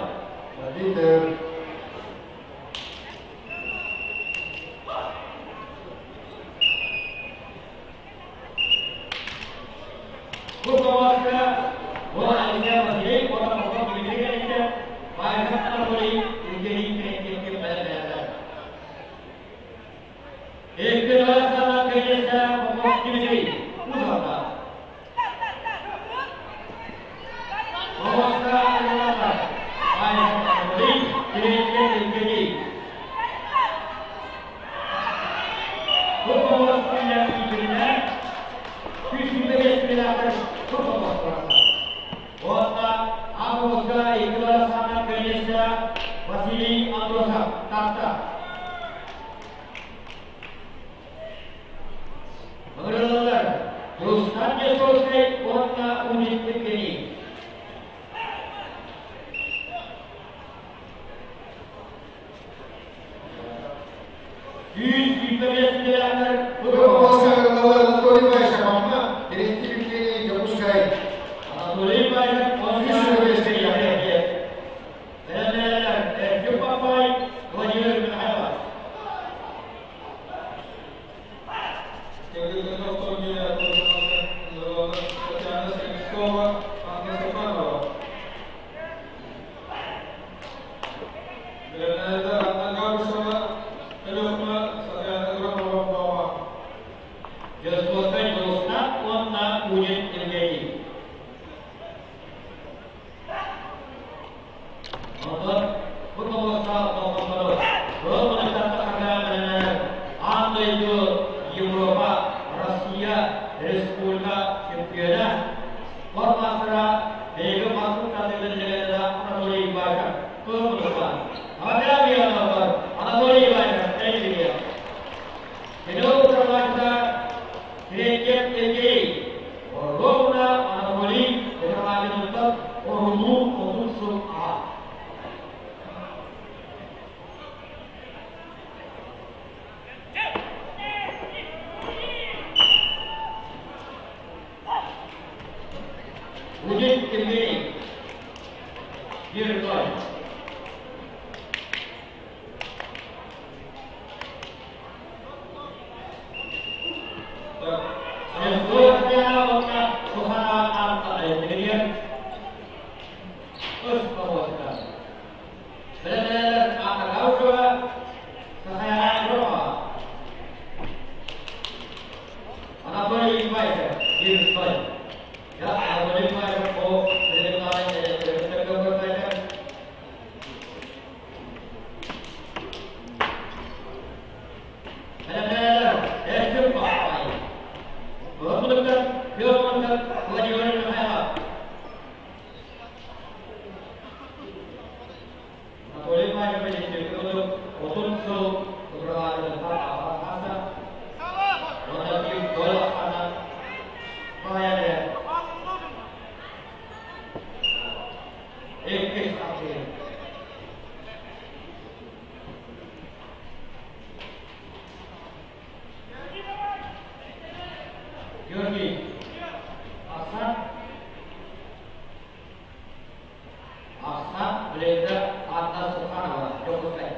Madinah. Kukawaska orang India Fasili orang orang India India Bayar Anatoli India India Bayar. Kedua sama kerja pokok negeri Nusantara. Wasili Androsa Tata mengelola terus saja selesai warna unit begini. Di bagian selatan beberapa orang Anatoli Baisa mana direktif Jamuskai Anatoli Baisa kondisi berbeda ya. Dan jumpa baik kewajiban berhadapan. Jadi kalau punya kerjaan sekolah angkat sekolah. Dan ada angkat bersama kedua saya orang bawah. Jadi selesai teruslah warna unit terjadi. Untuk berkomunikasi atau berkomunikasi belum menetapkan Terima kasih untuk beberapa bahasa. Tetapi gol anak pelayan Ekis akhir. Georgi Asad Belanda atas Soekarno Jokowi.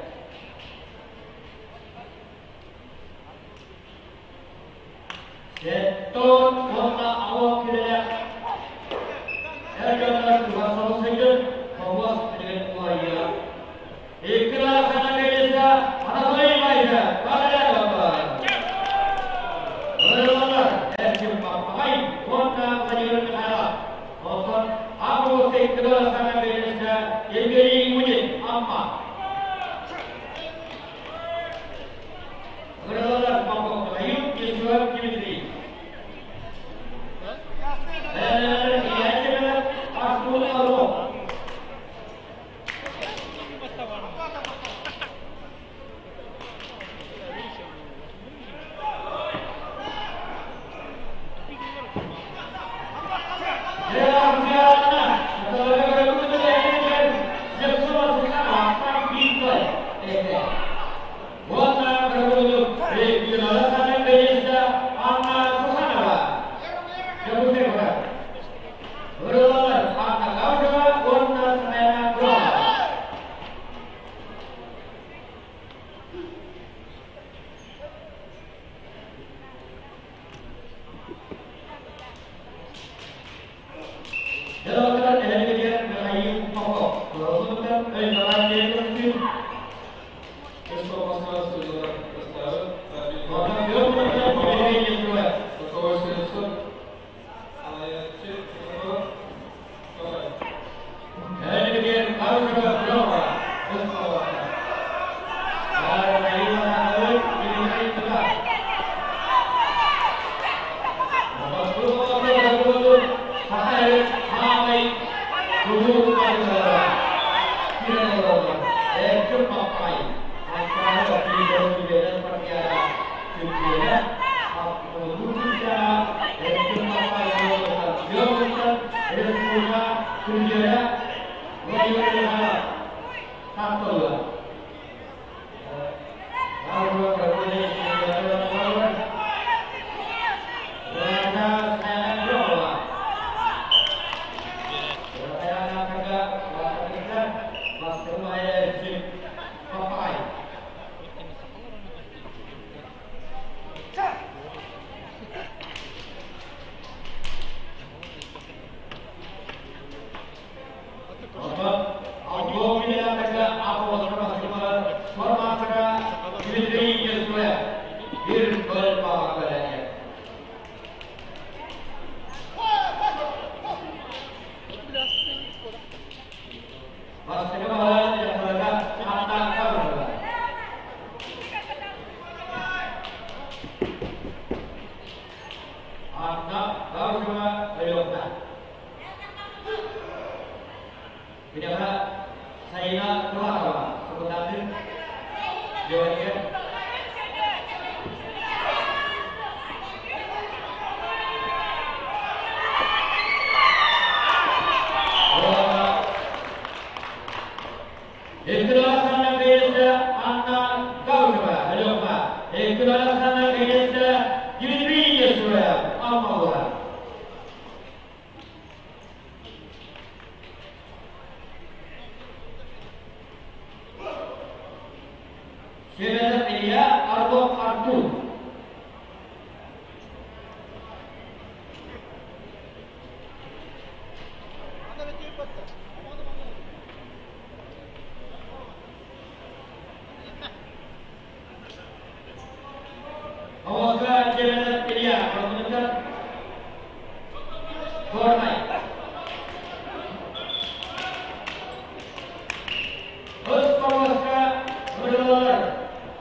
Seton kota awak tidak ada dua solusi bahwa dengan kuaya ikhlas anak desa anak baik pada bapak berulang dan jumpa pakai kota penjualan negara kota aku ikhlas anak desa yang beri wujud apa berulang bapak kayu Yesus Kibitri.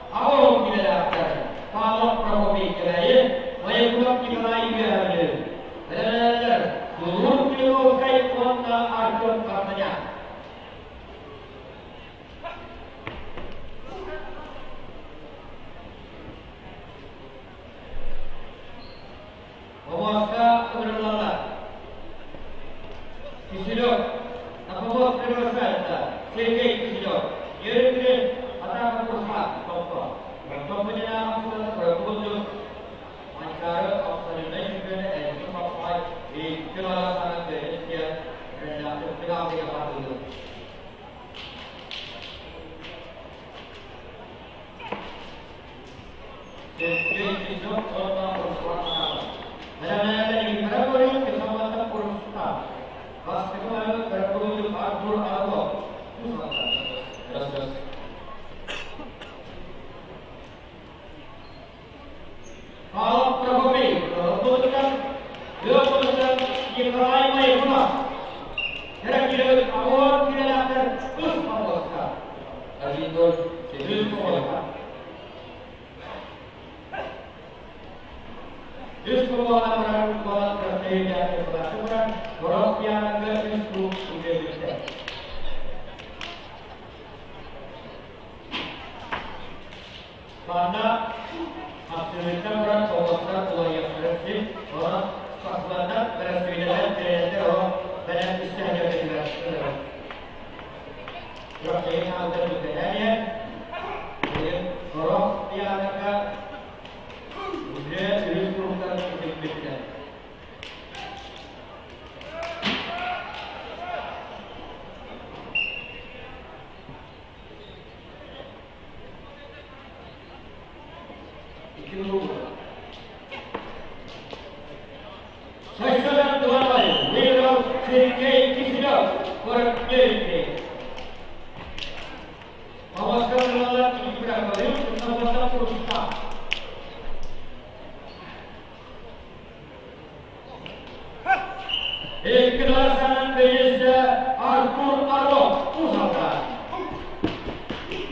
Awal tidak ada Kisido. Yeri akan berusaha contoh. Bertopnya masalah berkunjung. Antara observation dan informasi di kelas Indonesia dan tengah mereka dulu. Jadi orang bersuara. Mereka ini berapa kesempatan berusaha. Basketball berkunjung atur atau terus. Kalau terbukti, betul-betul yang lain mai rumah. Kira-kira awal tidak akan terus memuaskan. Tadi itu terus memuaskan. Terus memuaskan berbeda keberhasilan orang yang agak justru sudah bisa. Karena hasilnya orang memuaskan orang yang bersih, orang paslanat berbeda dengan orang banyak istilahnya berbeda. Orang yang ada di dalamnya, orang yang agak sudah diusulkan untuk berbeda. Saya Tuhan, Wiro Sirkei Kisido, Korkei. Mawaskan lalat ini berapa kali bersama perusahaan. Kelasan Indonesia Arthur Aro Pusaka.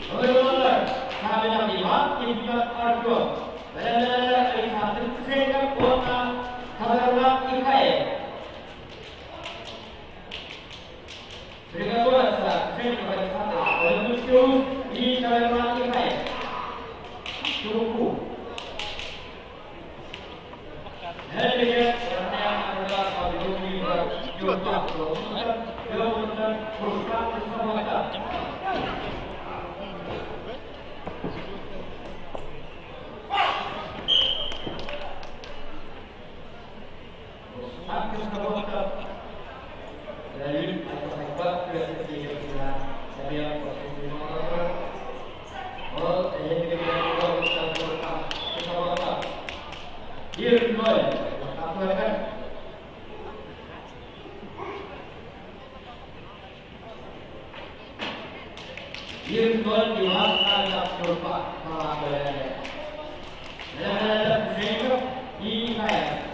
Bagaimana kami nak lihat ibadat Arthur. Bagaimana kita tersedia kuota karena ikai. Mereka buat saya kepada saya. Oleh musuh di karena ikai. Suruhku. Jadi orang yang adalah pabrik ini berjuta produsen, jualan perusahaan bersama kita. Akhir kebetulan dari ayat-ayat presiden kita, saya posisi nomor oh, saya tidak bisa berkata kita here goal satu kan here goal di masa yang berupa melakukan dan sehingga ini saya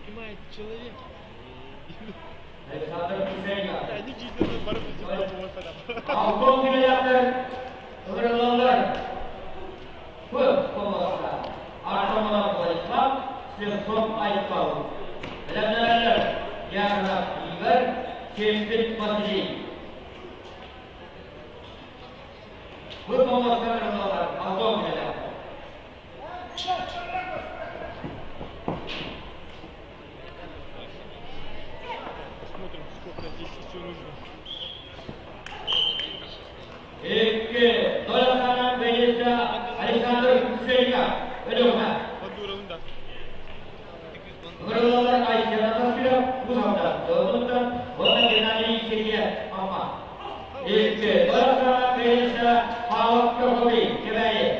Понимает человек. Alexander Kusenga. Они чисто бороться Alton kelayaktır. Öğrenilenler. Bu konularda artamalar kolaylıklar size çok ayıp kalır. Bilenlerler yarına iyiler, kemik masili. Bu konularda öğrenilenler Alton kelayaktır. Посмотрим, сколько здесь еще нужно. İki, Dolayısıyla Belediyesi Alexander Kusenga. Öyle olmaz. Подурал, да. Öğrenilenler Ayşe'den tasvira bu zamanda doğruluktan ondan genelde işlediğe ama. İki, Dolayısıyla Belediyesi Havak Yokovi Kebeği.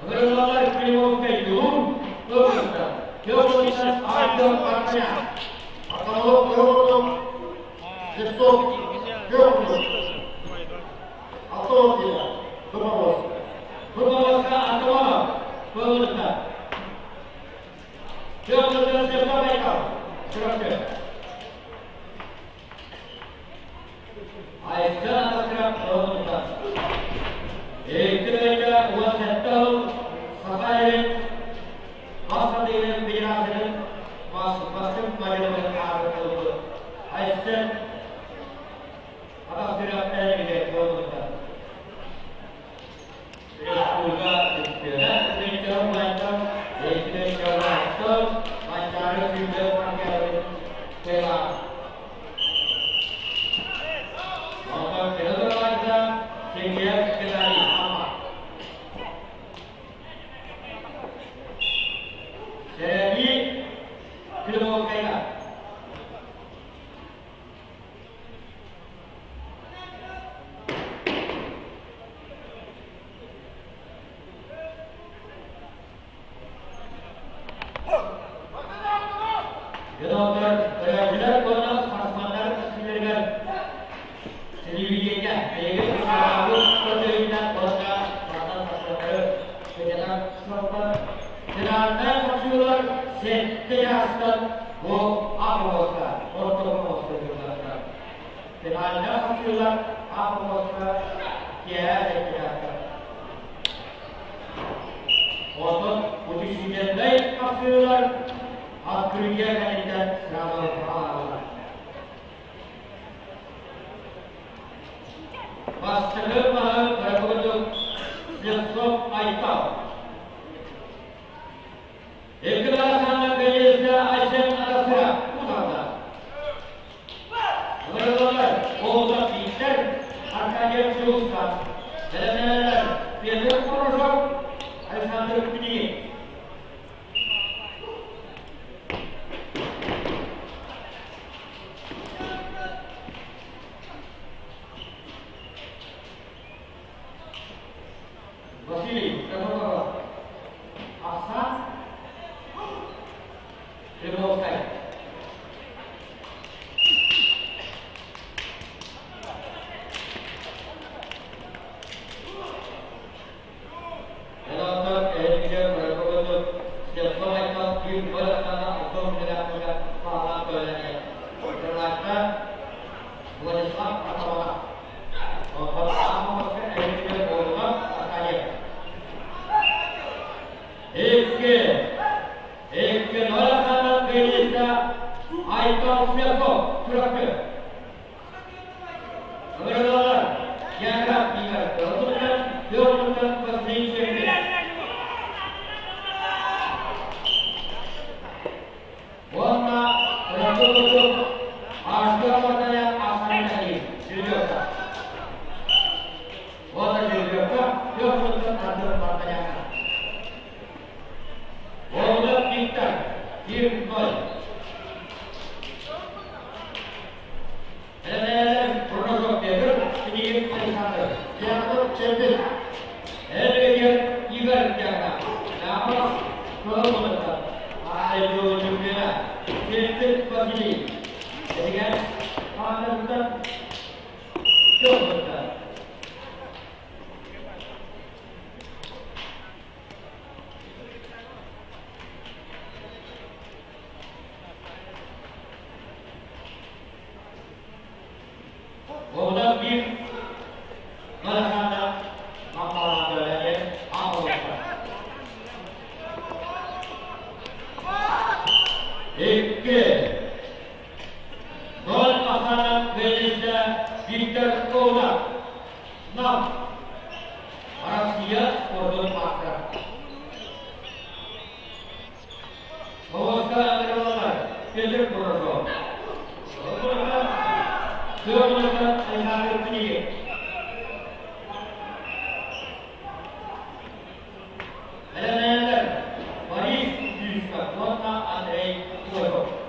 Öğrenilenler Klimovka'yı yoğun doğruluktan. Yoğunluktan ağırlığı parçaya. Atalık yoğunluk. Zıptok yoğunluk. Atau tidak, berbalas atau apa, berbalas. Berbalas siapa mereka? Siapa? Aisyah akan berbalas. Ekstranya wasettal sampai masa dengan biasa masuk pada mereka itu. Aisyah akan berapa ini berbalas. Sekolah sekolah sekolah macam sekolah macam sekolah macam sekolah. Maka sekolah macam sekolah sekolah apa? Jadi kalau kita öğrenciler konuda tasmanlar sinirler. Sinirliyken, ilgili kararlı proteininden konuda tasmanları kejalan sınıflar. Kenarından koşuyorlar, sekteyastan bu akromoska, ortomoska diyorlar. Kenarından koşuyorlar, akromoska, diğer sekteyastan. Onun bu düşünceleri koşuyorlar. Akhirnya kandidat selama pengalaman. Pastikan mahal berbentuk jangkau aikau. Ikhlasan bekerja Aisyah Arasura Pusaka. Berdoa, Allah pintar akan teruskan. Dalam film proses Alexander Kusenga. Vasily Kazakov, Ahsan, Klimovkaya. Dalam kerja berbentuk setiap mereka berkata untuk melakukan pahala kepadanya. Ternyata bukan Islam atau apa? Pertama mesti kerja berbentuk katanya. एक नौलखाना बेलिस्ता आइकॉन स्पेको सुरक्षे अगरवाला यारा पीकर दोस्तों दोस्तों पसंद करेंगे वरना रखो आस्था बताया आसान नहीं जिल्लो का वरना जिल्लो का दोस्तों आस्था बताया Oğlum Diktar, bir gol. Erenler protokol devir, sedikit Alexander. Diatur çevir. Elbette iber jaga. Nama kebetulan. Ayo juga. Sedikit begini. Jadi kan, mana kita coba. Eke gol pasangan Indonesia Victor Koda 6 Arasia Kordon Pakra Oscar Agarwal Peter Borgo Suramata Alexander Pinige Alexander Maris Yuska Kota Andrei Tuago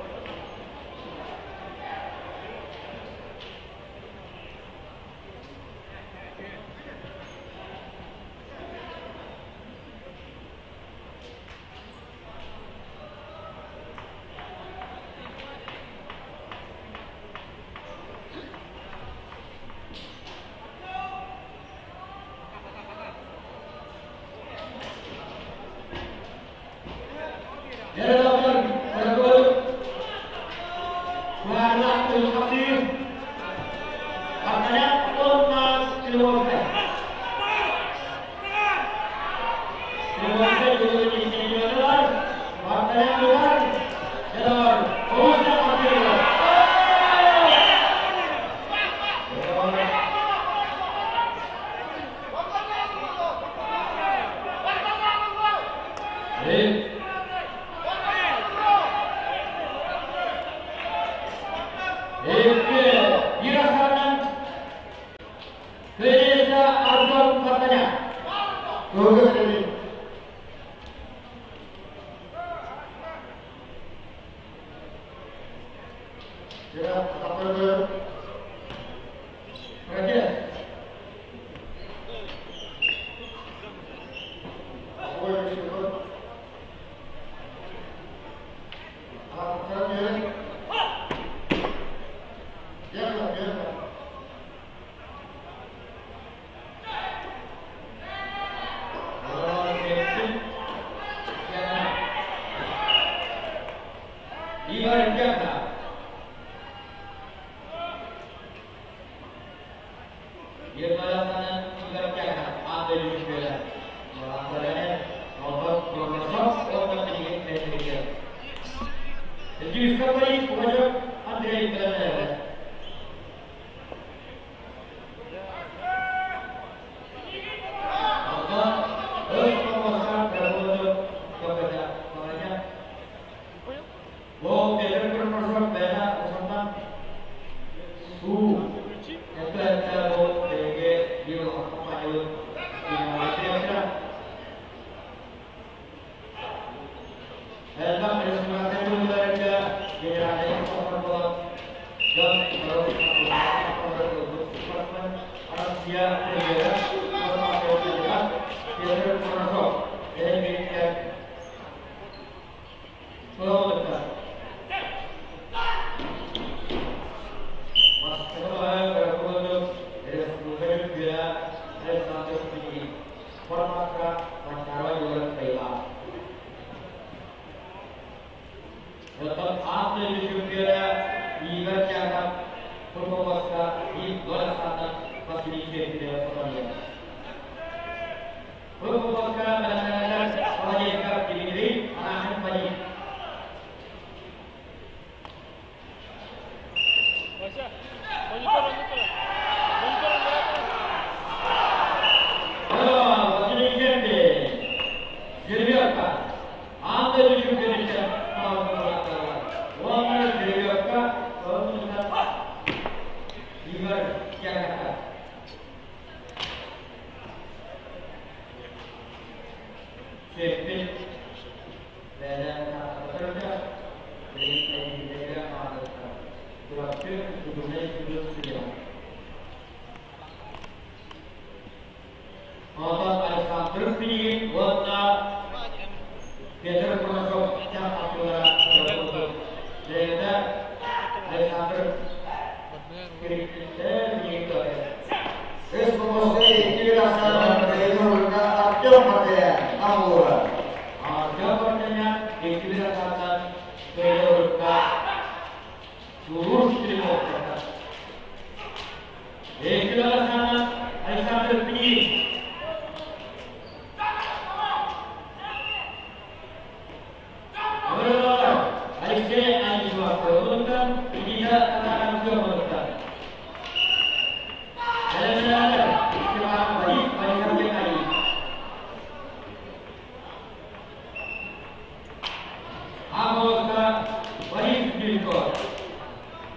Юрько.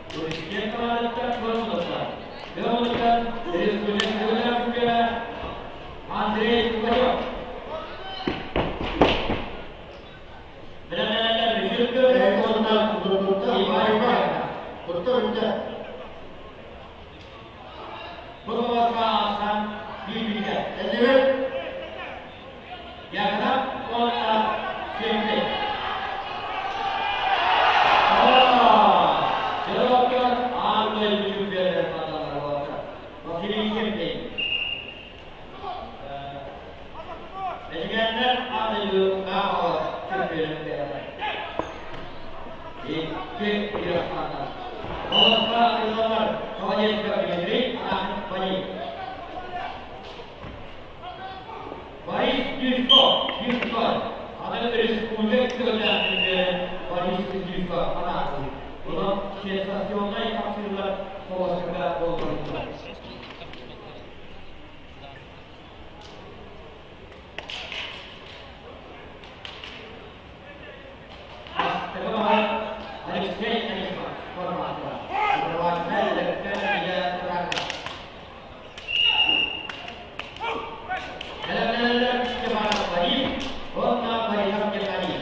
Президент командасы Космоса. Белорусская республика Андрей Кубарев. Белорусская республика Иван Кубарев. Berwawasan dirinya, jadi yang nak kontak sini. Jawabkan anda juga pada berwawasan masih sini. Jadi anda juga sini. Ini tidak salah. Berwawasan adalah kawasan negeri. Paris Jusco, ada Republik Kerajaan Paris Jusco, mana tu? Kalau sensasional yang sudah fokus pada program. Sekarang hari ini format. Formatnya lekar dia terangkan. Dalam kepada Paris, orang Paris yang jadi.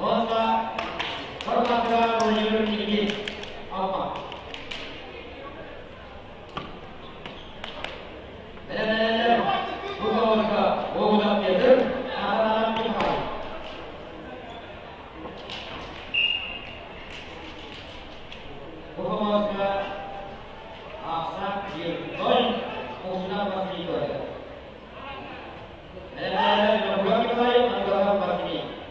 Honda Formatura menunjukkan tinggi apa? Benar-benar bukan bukan tiada alam kita. Bukan asal dirgol musnah pasti itu ada. Benar-benar bukan kita yang mengajar pasti ini.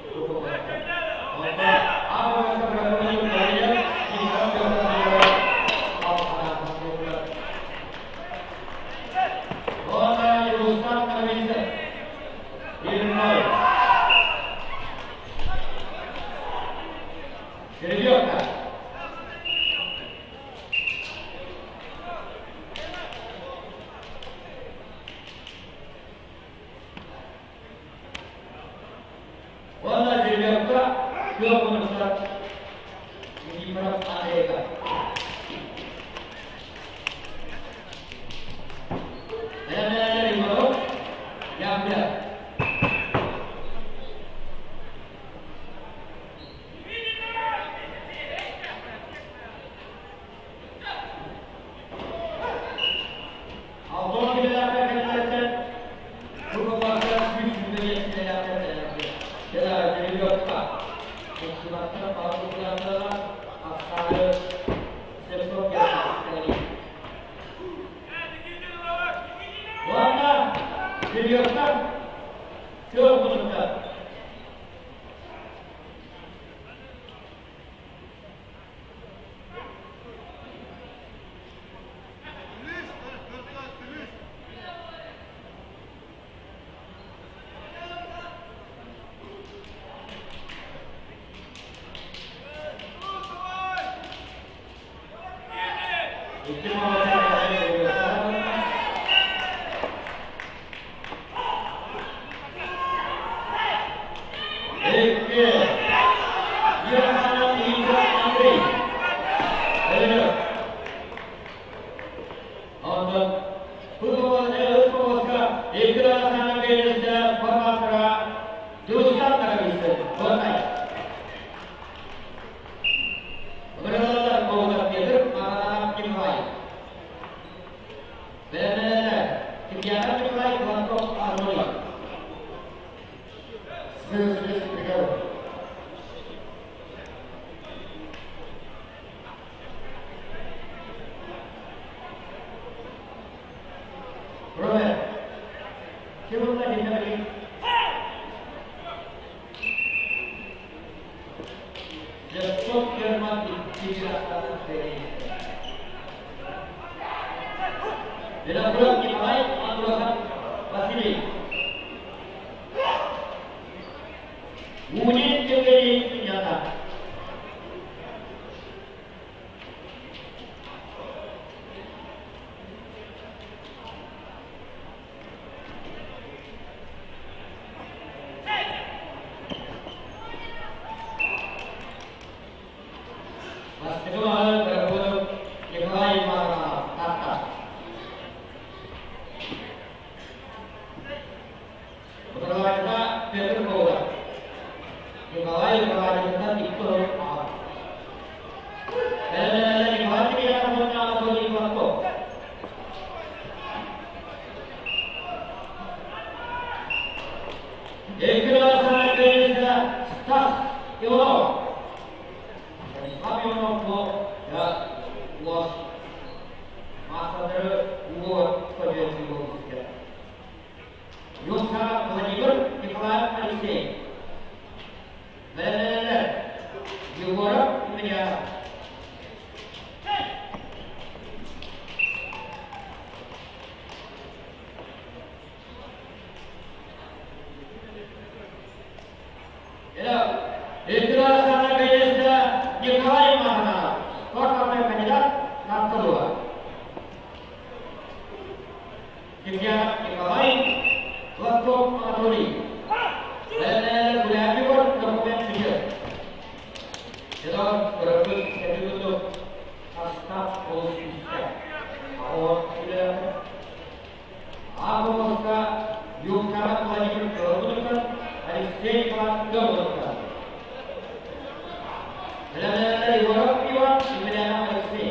Benar-benar dari Warok Iwan Imediana Maksimi.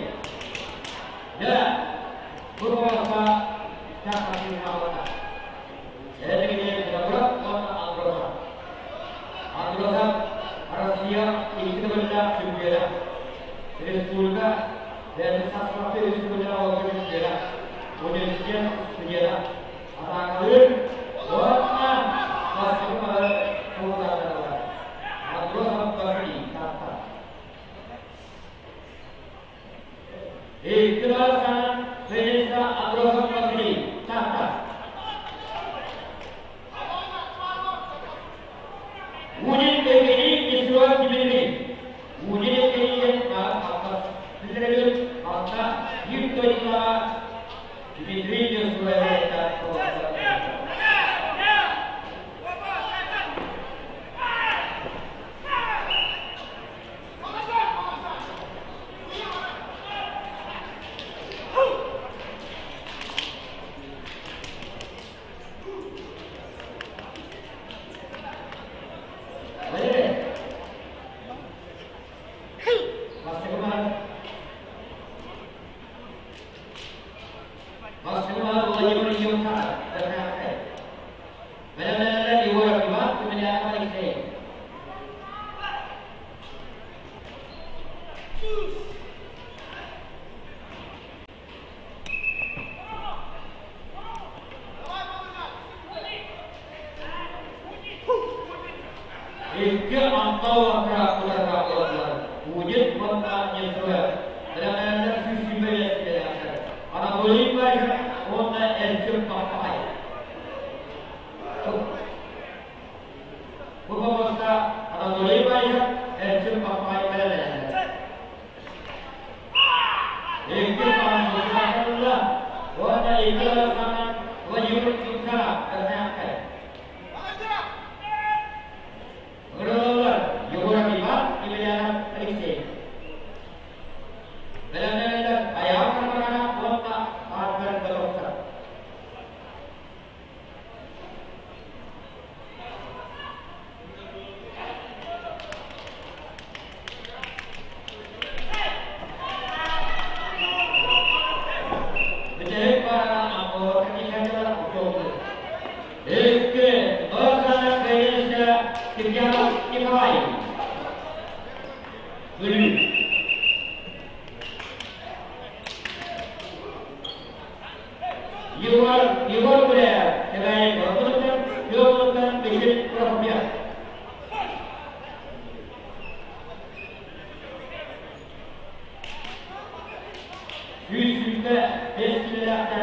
Ya, Purwasa Cakati Mawata. Jadi kita bergerak sama Androsa. Androsa Arasia ini benda sebenarnya. Jadi surga dan sesuatu itu sebenarnya orang sebenarnya. Kemudian sebenarnya. Atas kalian, warna masih pada kemudahan. Androsa bagi kata. Ikhlaskan Venesa Androsa bagi kata. Wujud begini Islam dimiliki. Wujud begini yang atas Israel maka hidup kita diberi sesuai dengan kuasa. Wujud mengatakan sudah dalam sisi banyak tidak ada boleh baca orang yang pakai. Bukan ada boleh baca yang pakai pada. Itu maksudnya orang itu sangat wajib kita kerjakan. Berdoa, Yohana Iman, Imediana Alexei. Benar-benar ayam mana kota akan berdosa. Betul para amor kita adalah untuk. इसके अचानक से क्या निभाई युवा player sebagai berpuluh kilometer bikin Colombia. Juga destinasi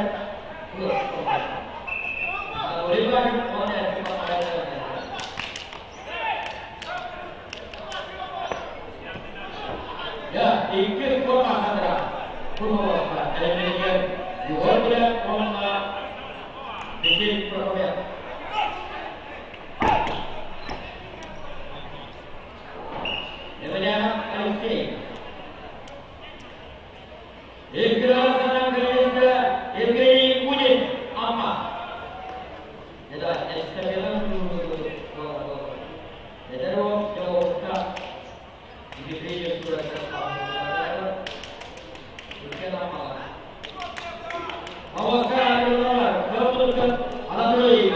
ya, ikut kota Sandra, Purwasa, Indonesia, juga kota bikin Colombia. Imediana Alexei. Ikhlas sangat kerja, ini wujud apa? Jadi, sekarang jadi jauh tak diberi surat keterangan. Bukan apa? Awak kan betul-betul ada dulu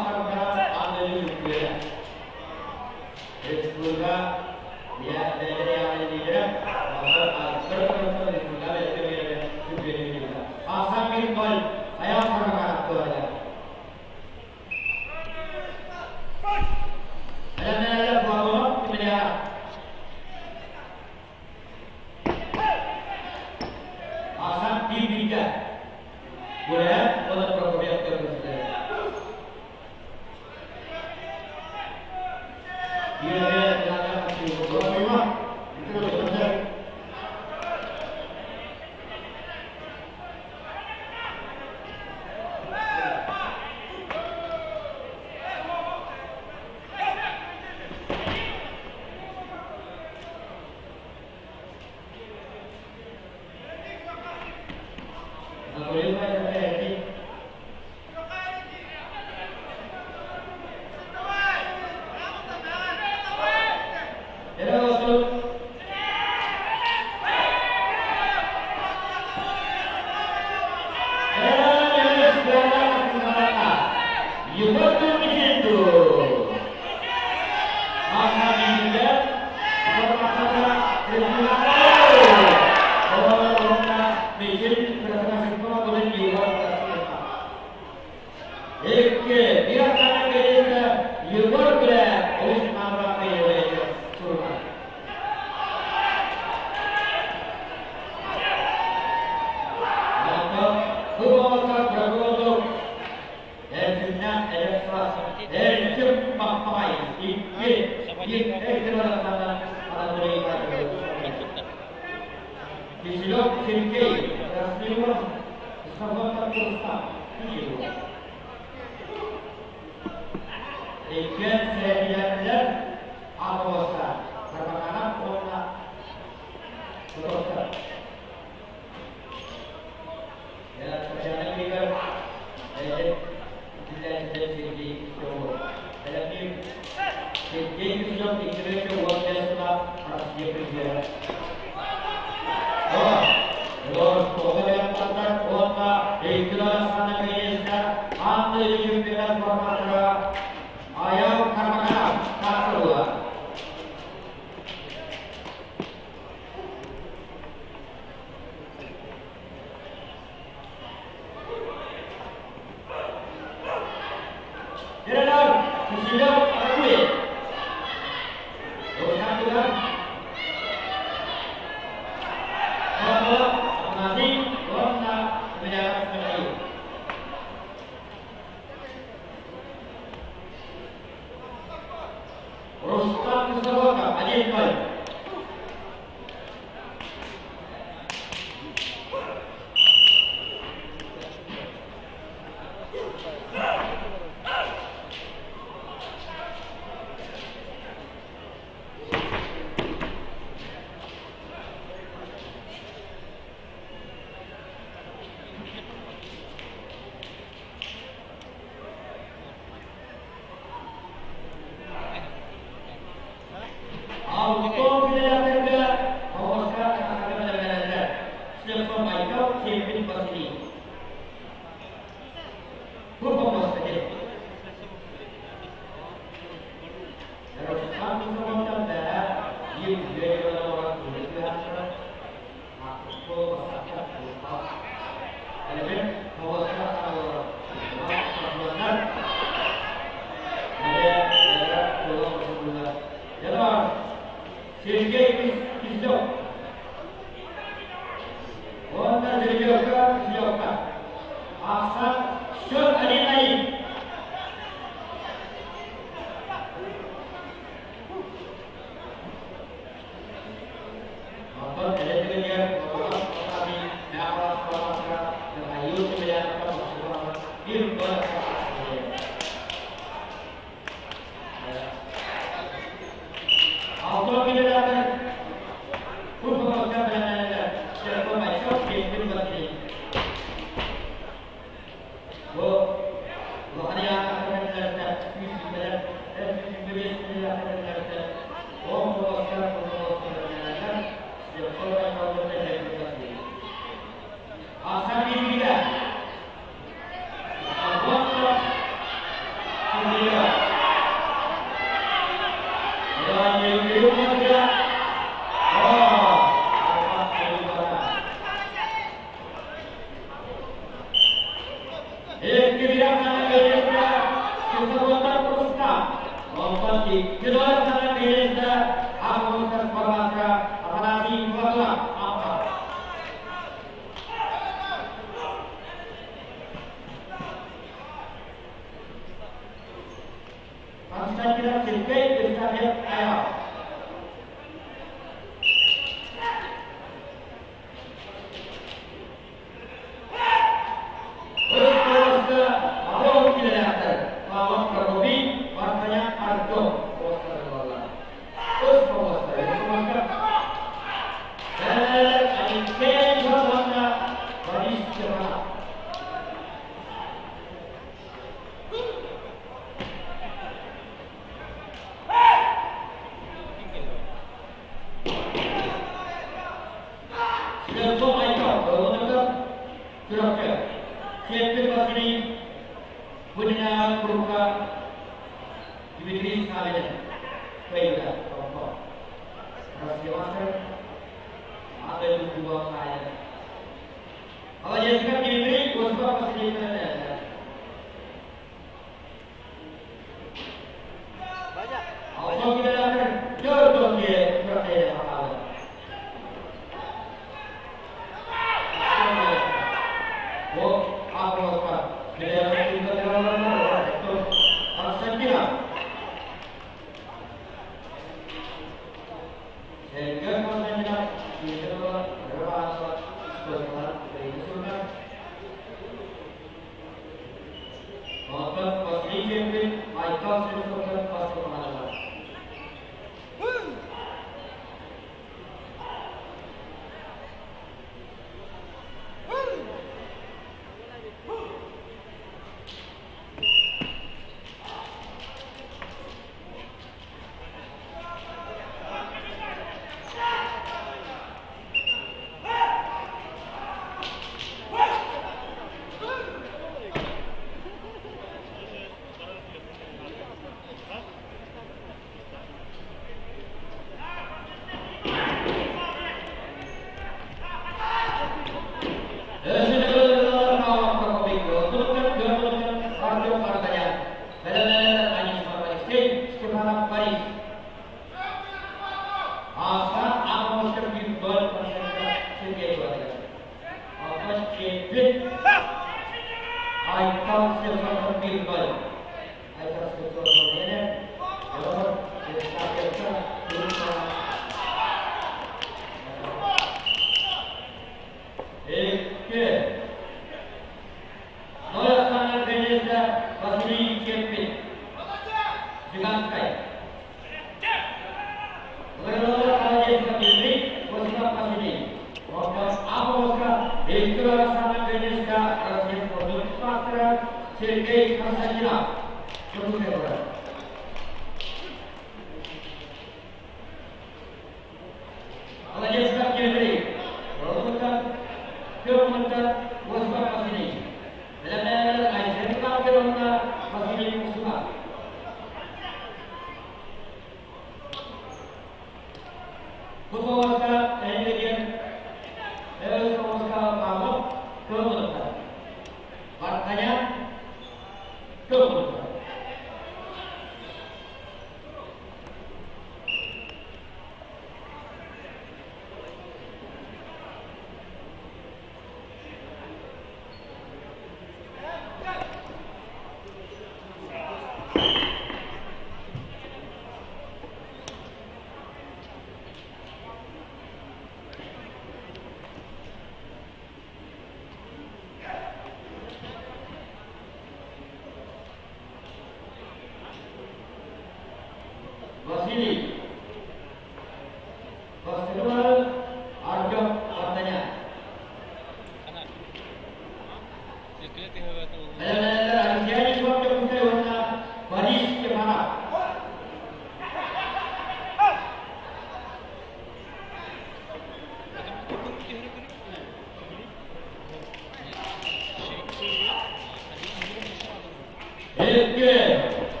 Good.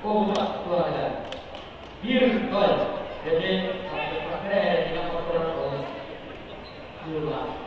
Kompak keluarga. Bir gol. Jadi pakai tidak kotoran gol. Dua.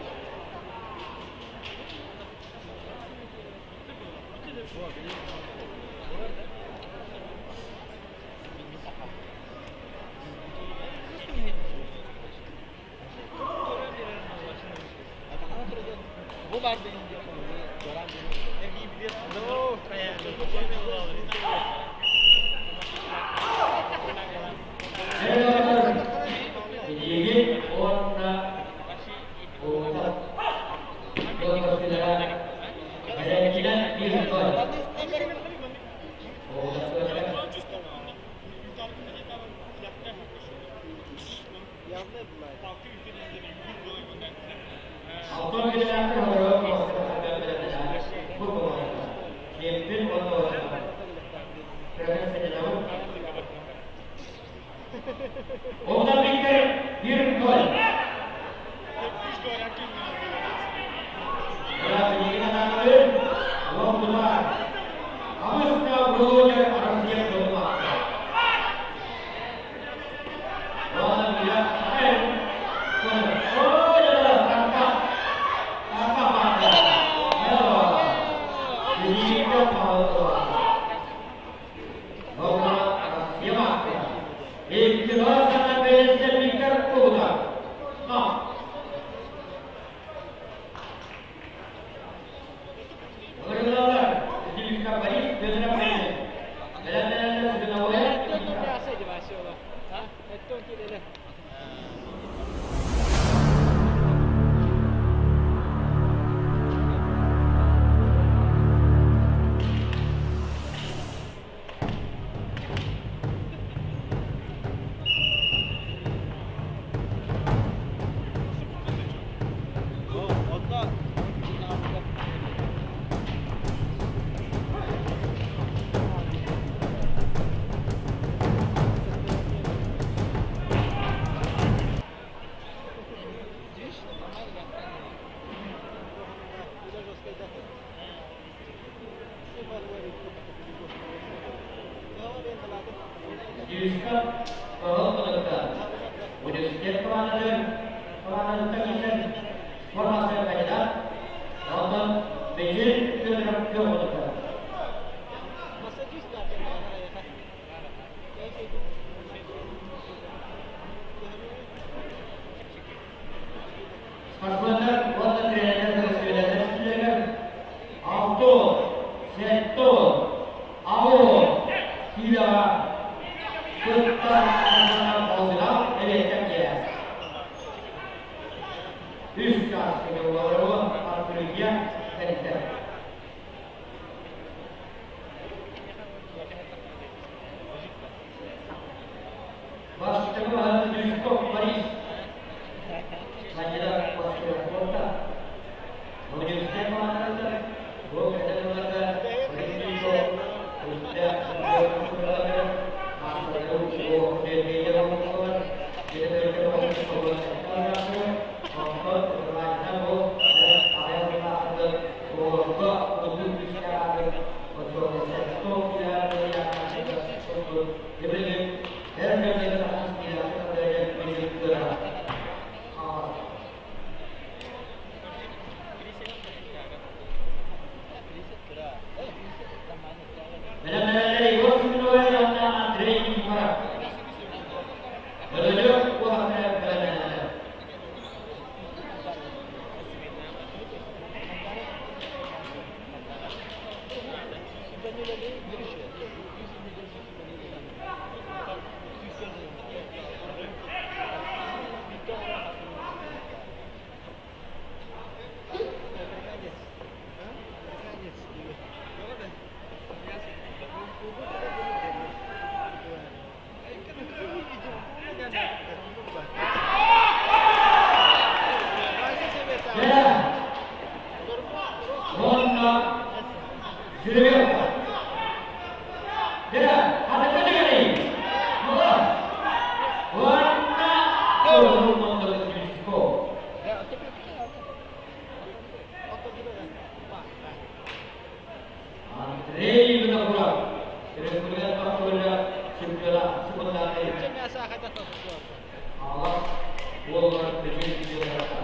Bollar Pekir Video'da.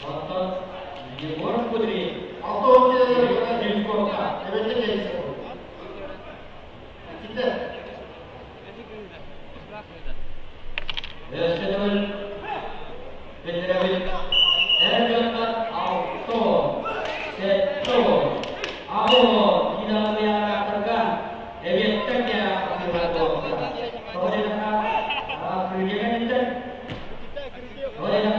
Hatta Yılmaz Kudri. Altı oyuncuları James Kork'a. Evet de James Kork'a. Gitti. Veselul Petrabil Erdogan Auto Seto Abo tidak menyatakan evidennya akibat Korea kerjaan itu Korea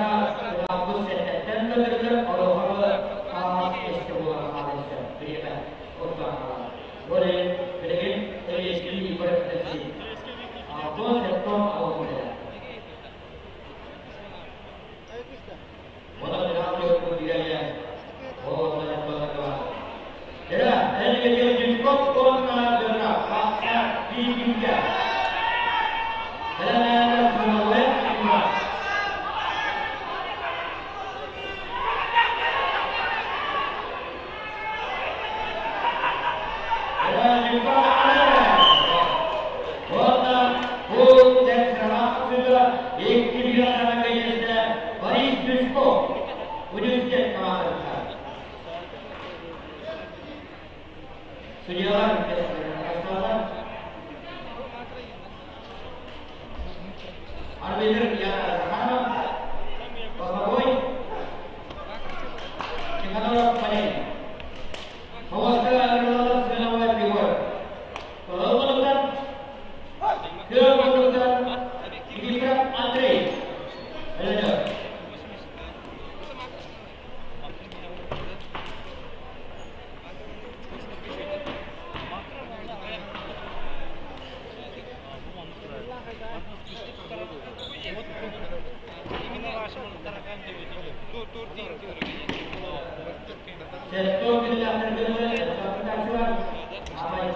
hapus dan bekerja orang kawas istimewa Malaysia berita utama boleh dengan TSG berprestasi Auto Seto Abo Walau tidak kemudiannya, oh sangat bagus. Ya, ini kita jumpa kona dengan fakta di dunia. Karena semua semua. Ya, jumpa kona pun dan sama sudah ikutilah kayaknya Paris Disco. Wujudnya kemarin. Sejarah kesalahan. Arbiter yang sama. Pemain. Kita orang paling. Mewakili adalah selama dua. Kalau menentukan, kemudian kita Andre. Ada. Sektor tidak tergolong dalam pengajuan apa yang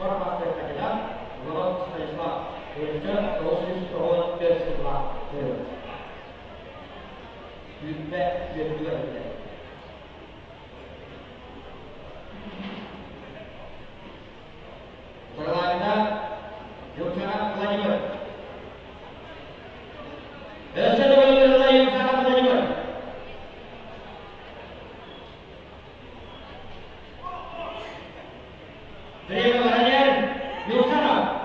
Forma terkadang, Untuk proses tahun ke-11 feedback kedua kita. Selanjutnya, Yogyakarta Pelajaran. Selanjutnya Yogyakarta Pelajaran. Terima kasih, Yogyakarta.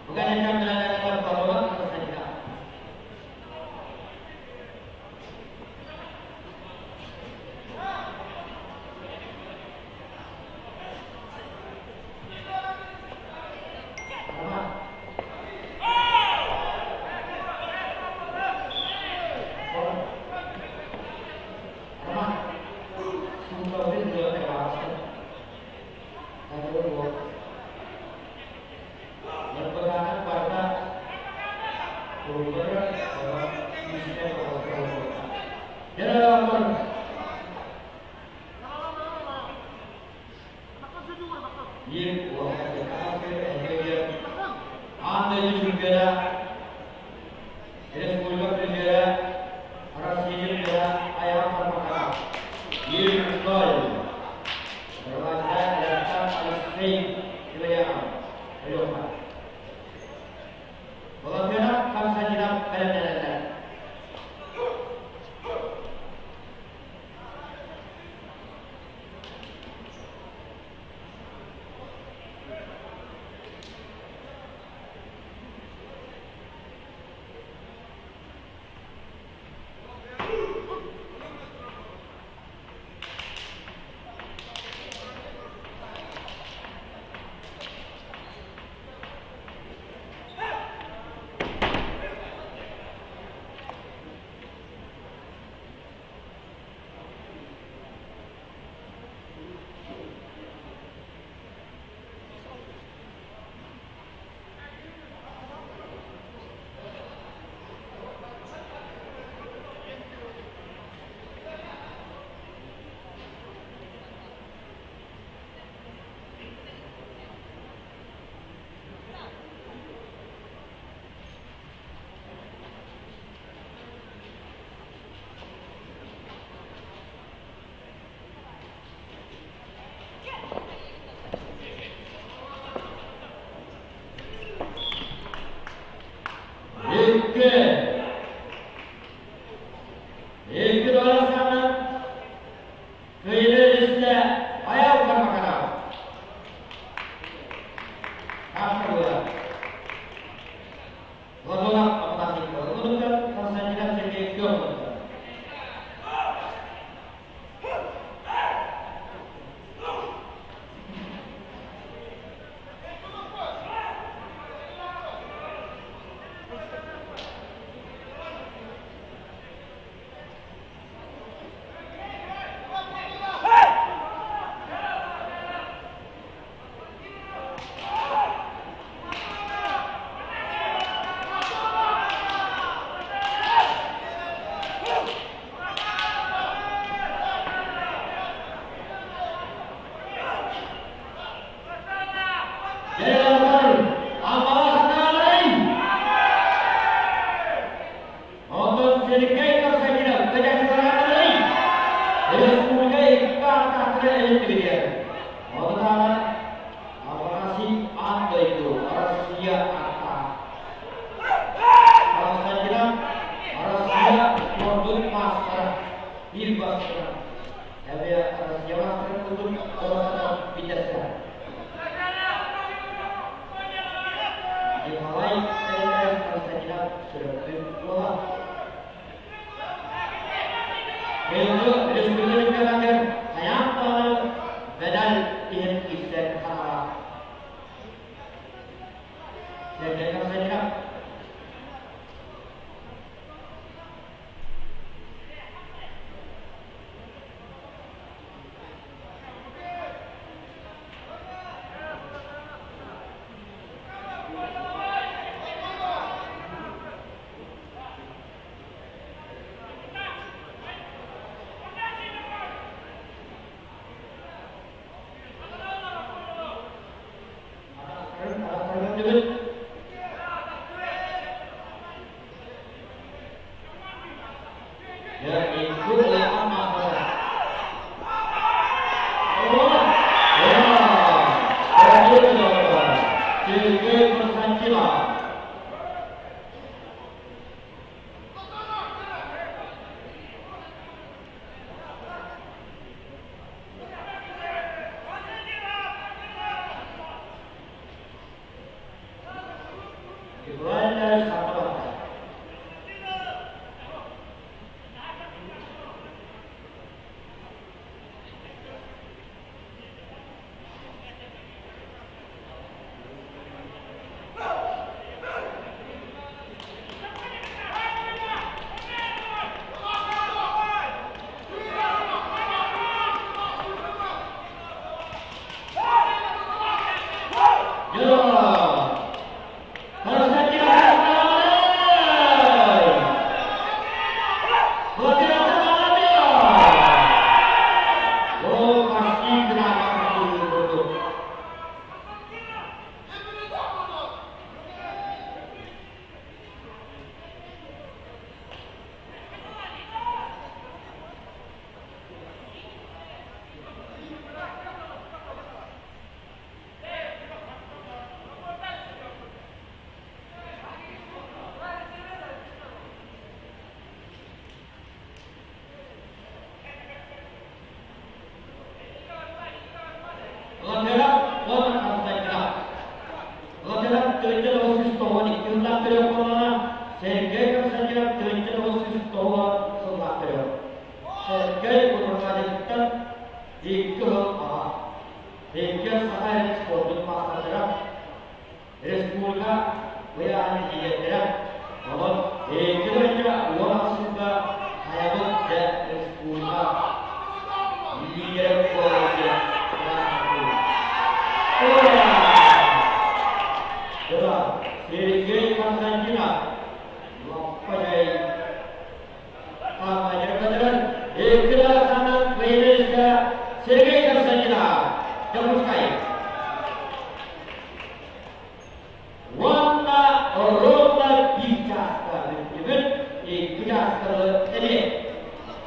Bukan hanya melakukan pertolongan atau saja. Iki dolar sana köylerimizde ayağa kalkmadan kapta bola. Wadolak apatasi kemudian persaingan sedikit jauh.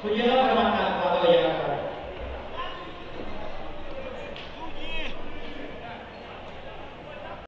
Sudah